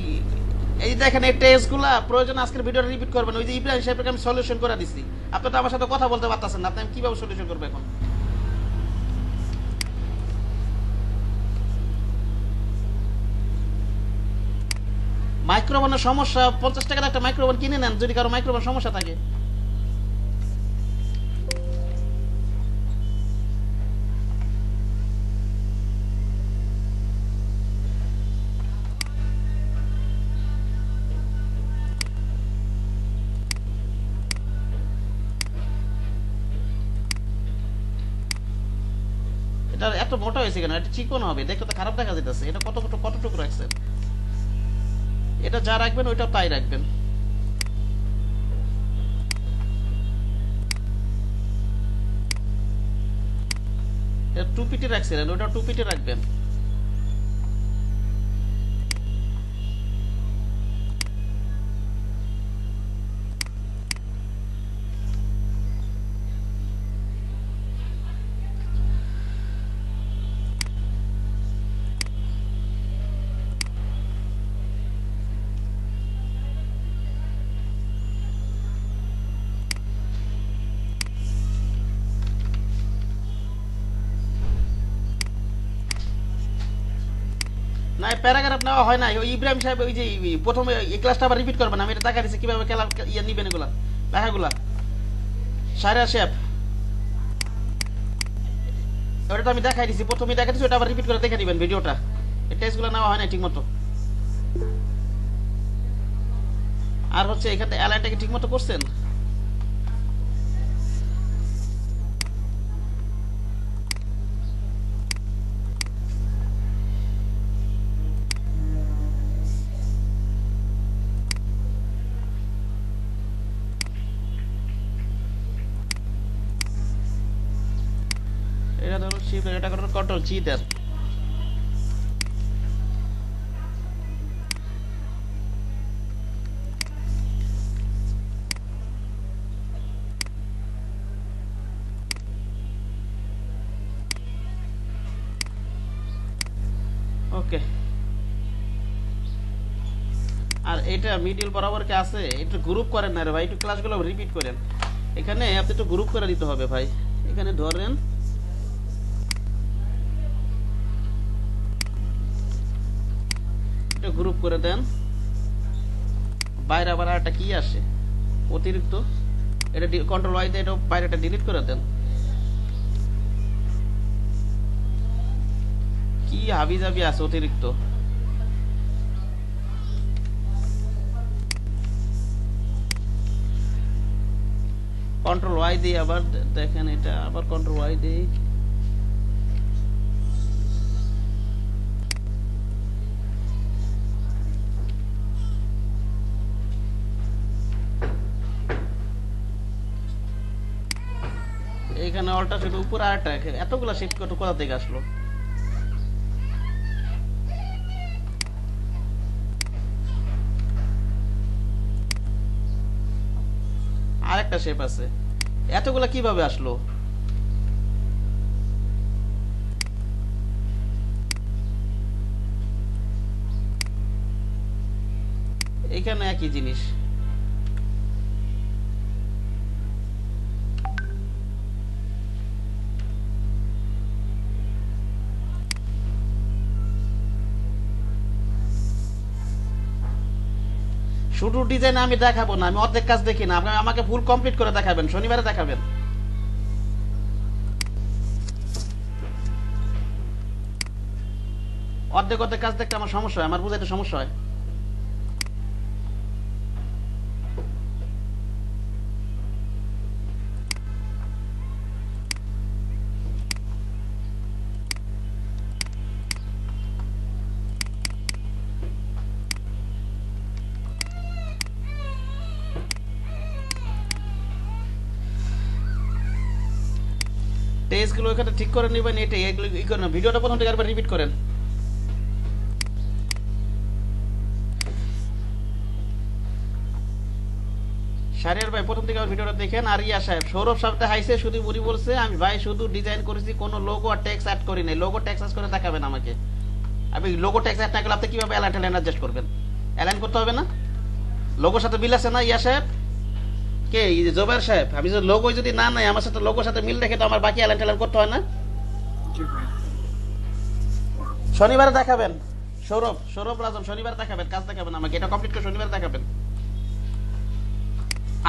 এই দেখেন এই টেস্টগুলা প্রয়োজন আজকের ভিডিওটা রিপিট করবেন। ওই যে ইব্রাহিম সাহেবকে আমি সলিউশন করে দিছি, আপনি তো আমার সাথে কথা বলতে পারতেছেন না, আপনি আমি কিভাবে সলিউশন করবো এখন? মাইক্রোফোনের সমস্যা, 50 টাকার একটা মাইক্রোফোন কিনে নেন যদি কারো মাইক্রোফোন সমস্যা থাকে। এটা এত মোটা হয়েছে কেন? এটা চিকন হবে, দেখতে তো খারাপ দেখা যাইতেছে। এটা কতটুকু রাখছেন? এটা যা রাখবেন ওইটাও তাই রাখবেন। এটা 2 পিটি রাখছিলেন, ওইটা 2 পিটি রাখবেন। না প্যারাগ্রাফ নেওয়া হয় না। ওই ইব্রাহিম সাহেব ওই যে প্রথমে এই ক্লাসটা আবার রিপিট করবেন, আমি এটা দেখা দিচ্ছি কিভাবে খেলা ইয়ে নিবেন, এগুলা লেখাগুলা সারা শেপ, ওটা তো আমি দেখাই দিচ্ছি, প্রথমে দেখা দিচ্ছি, ওটা আবার রিপিট করে দেখে নিবেন ভিডিওটা। এই টেস্টগুলো নেওয়া হয় না ঠিক মতো। আর হচ্ছে এখানে অ্যালাইনটা কি ঠিক মতো করছেন? এটা ধরো শিফট, এটা কন্ট্রোল জি দেন। ওকে আর এটা মিডল বরাবর কি আছে? একটু গ্রুপ করেন না রে ভাই, একটু ক্লাসগুলো রিপিট করেন। এখানে আপনি একটু গ্রুপ করে দিতে হবে ভাই। এখানে ধরেন একটু গ্রুপ করে দেন। বাইরে আবার একটা কি আসে অতিরিক্ত, এটা কন্ট্রোল ওয়াই দিয়ে এটা বাইরেটা ডিলিট করে দেন। কি হাবি জাবি আছে অতিরিক্ত। কন্ট্রোল ওয়াই দিয়ে আবার দেখেন, এটা আবার কন্ট্রোল ওয়াই দিয়ে এখানে অল্টা শুধু উপরে আরেকটা, এতগুলা শিফট কোথা থেকে আসলো? আরেকটা শেপ আছে, এতগুলা কিভাবে আসলো? এখানে একই জিনিস। শুধু ডিজাইন আমি দেখাবো না, আমি অর্ধেক কাজ দেখি না, আপনি আমাকে ফুল কমপ্লিট করে দেখাবেন, শনিবারে দেখাবেন। অর্ধেক অর্ধেক কাজ দেখতে আমার সমস্যা হয়, আমার বুঝাইতে সমস্যা হয়। টেক্সটগুলো এখানে ঠিক করে নেবেন, এটাই এগুলো ই করেন। ভিডিওটা প্রথম থেকে আরেকবার রিপিট করেন। শাহরিয়ার ভাই প্রথম থেকে আবার ভিডিওটা দেখেন। আর ইয়া সাহেব, সৌরভ সাহেবটা হাইছে, শুধু উনি বলছে আমি ভাই শুধু ডিজাইন করেছি, কোনো লোগো আর টেক্সট অ্যাড করি নাই। লোগো টেক্সট অ্যাড করে দেখাবেন আমাকে। আপনি লোগো টেক্সট অ্যাড না করলে আপনি কিভাবে অ্যালাইন অ্যাডজাস্ট করবেন? অ্যালাইন করতে হবে না? লোগোর সাথে মিল আছে না ইয়া সাহেব? কে জোবাইর সাহেব, আমি যদি লোগো যদি না নাই আমার সাথে লোগোর সাথে মিল রেখে তো আমার বাকি অ্যালাইন ট্যালাইন করতে হয় না? জি ভাই। শনিবারে দেখাবেন। সৌরভ রাজন শনিবার দেখাবেন, কাজ দেখাবেন আমাকে, এটা কমপ্লিট করে শনিবার দেখাবেন।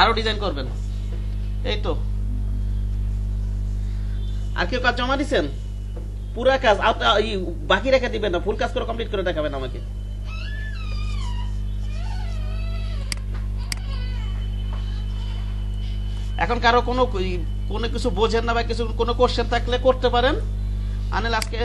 আরো ডিজাইন করবেন। এই তো, আর কেউ কাজ জমা দিচ্ছেন? পুরা কাজ বাকি রেখে দিবেন না, ফুল কাজ করে কমপ্লিট করে দেখাবেন আমাকে। এখন কারো কোনো কিছু বোঝেন না বা কিছু কোনো কোশ্চেন থাকলে করতে পারেন। আনিল আজকে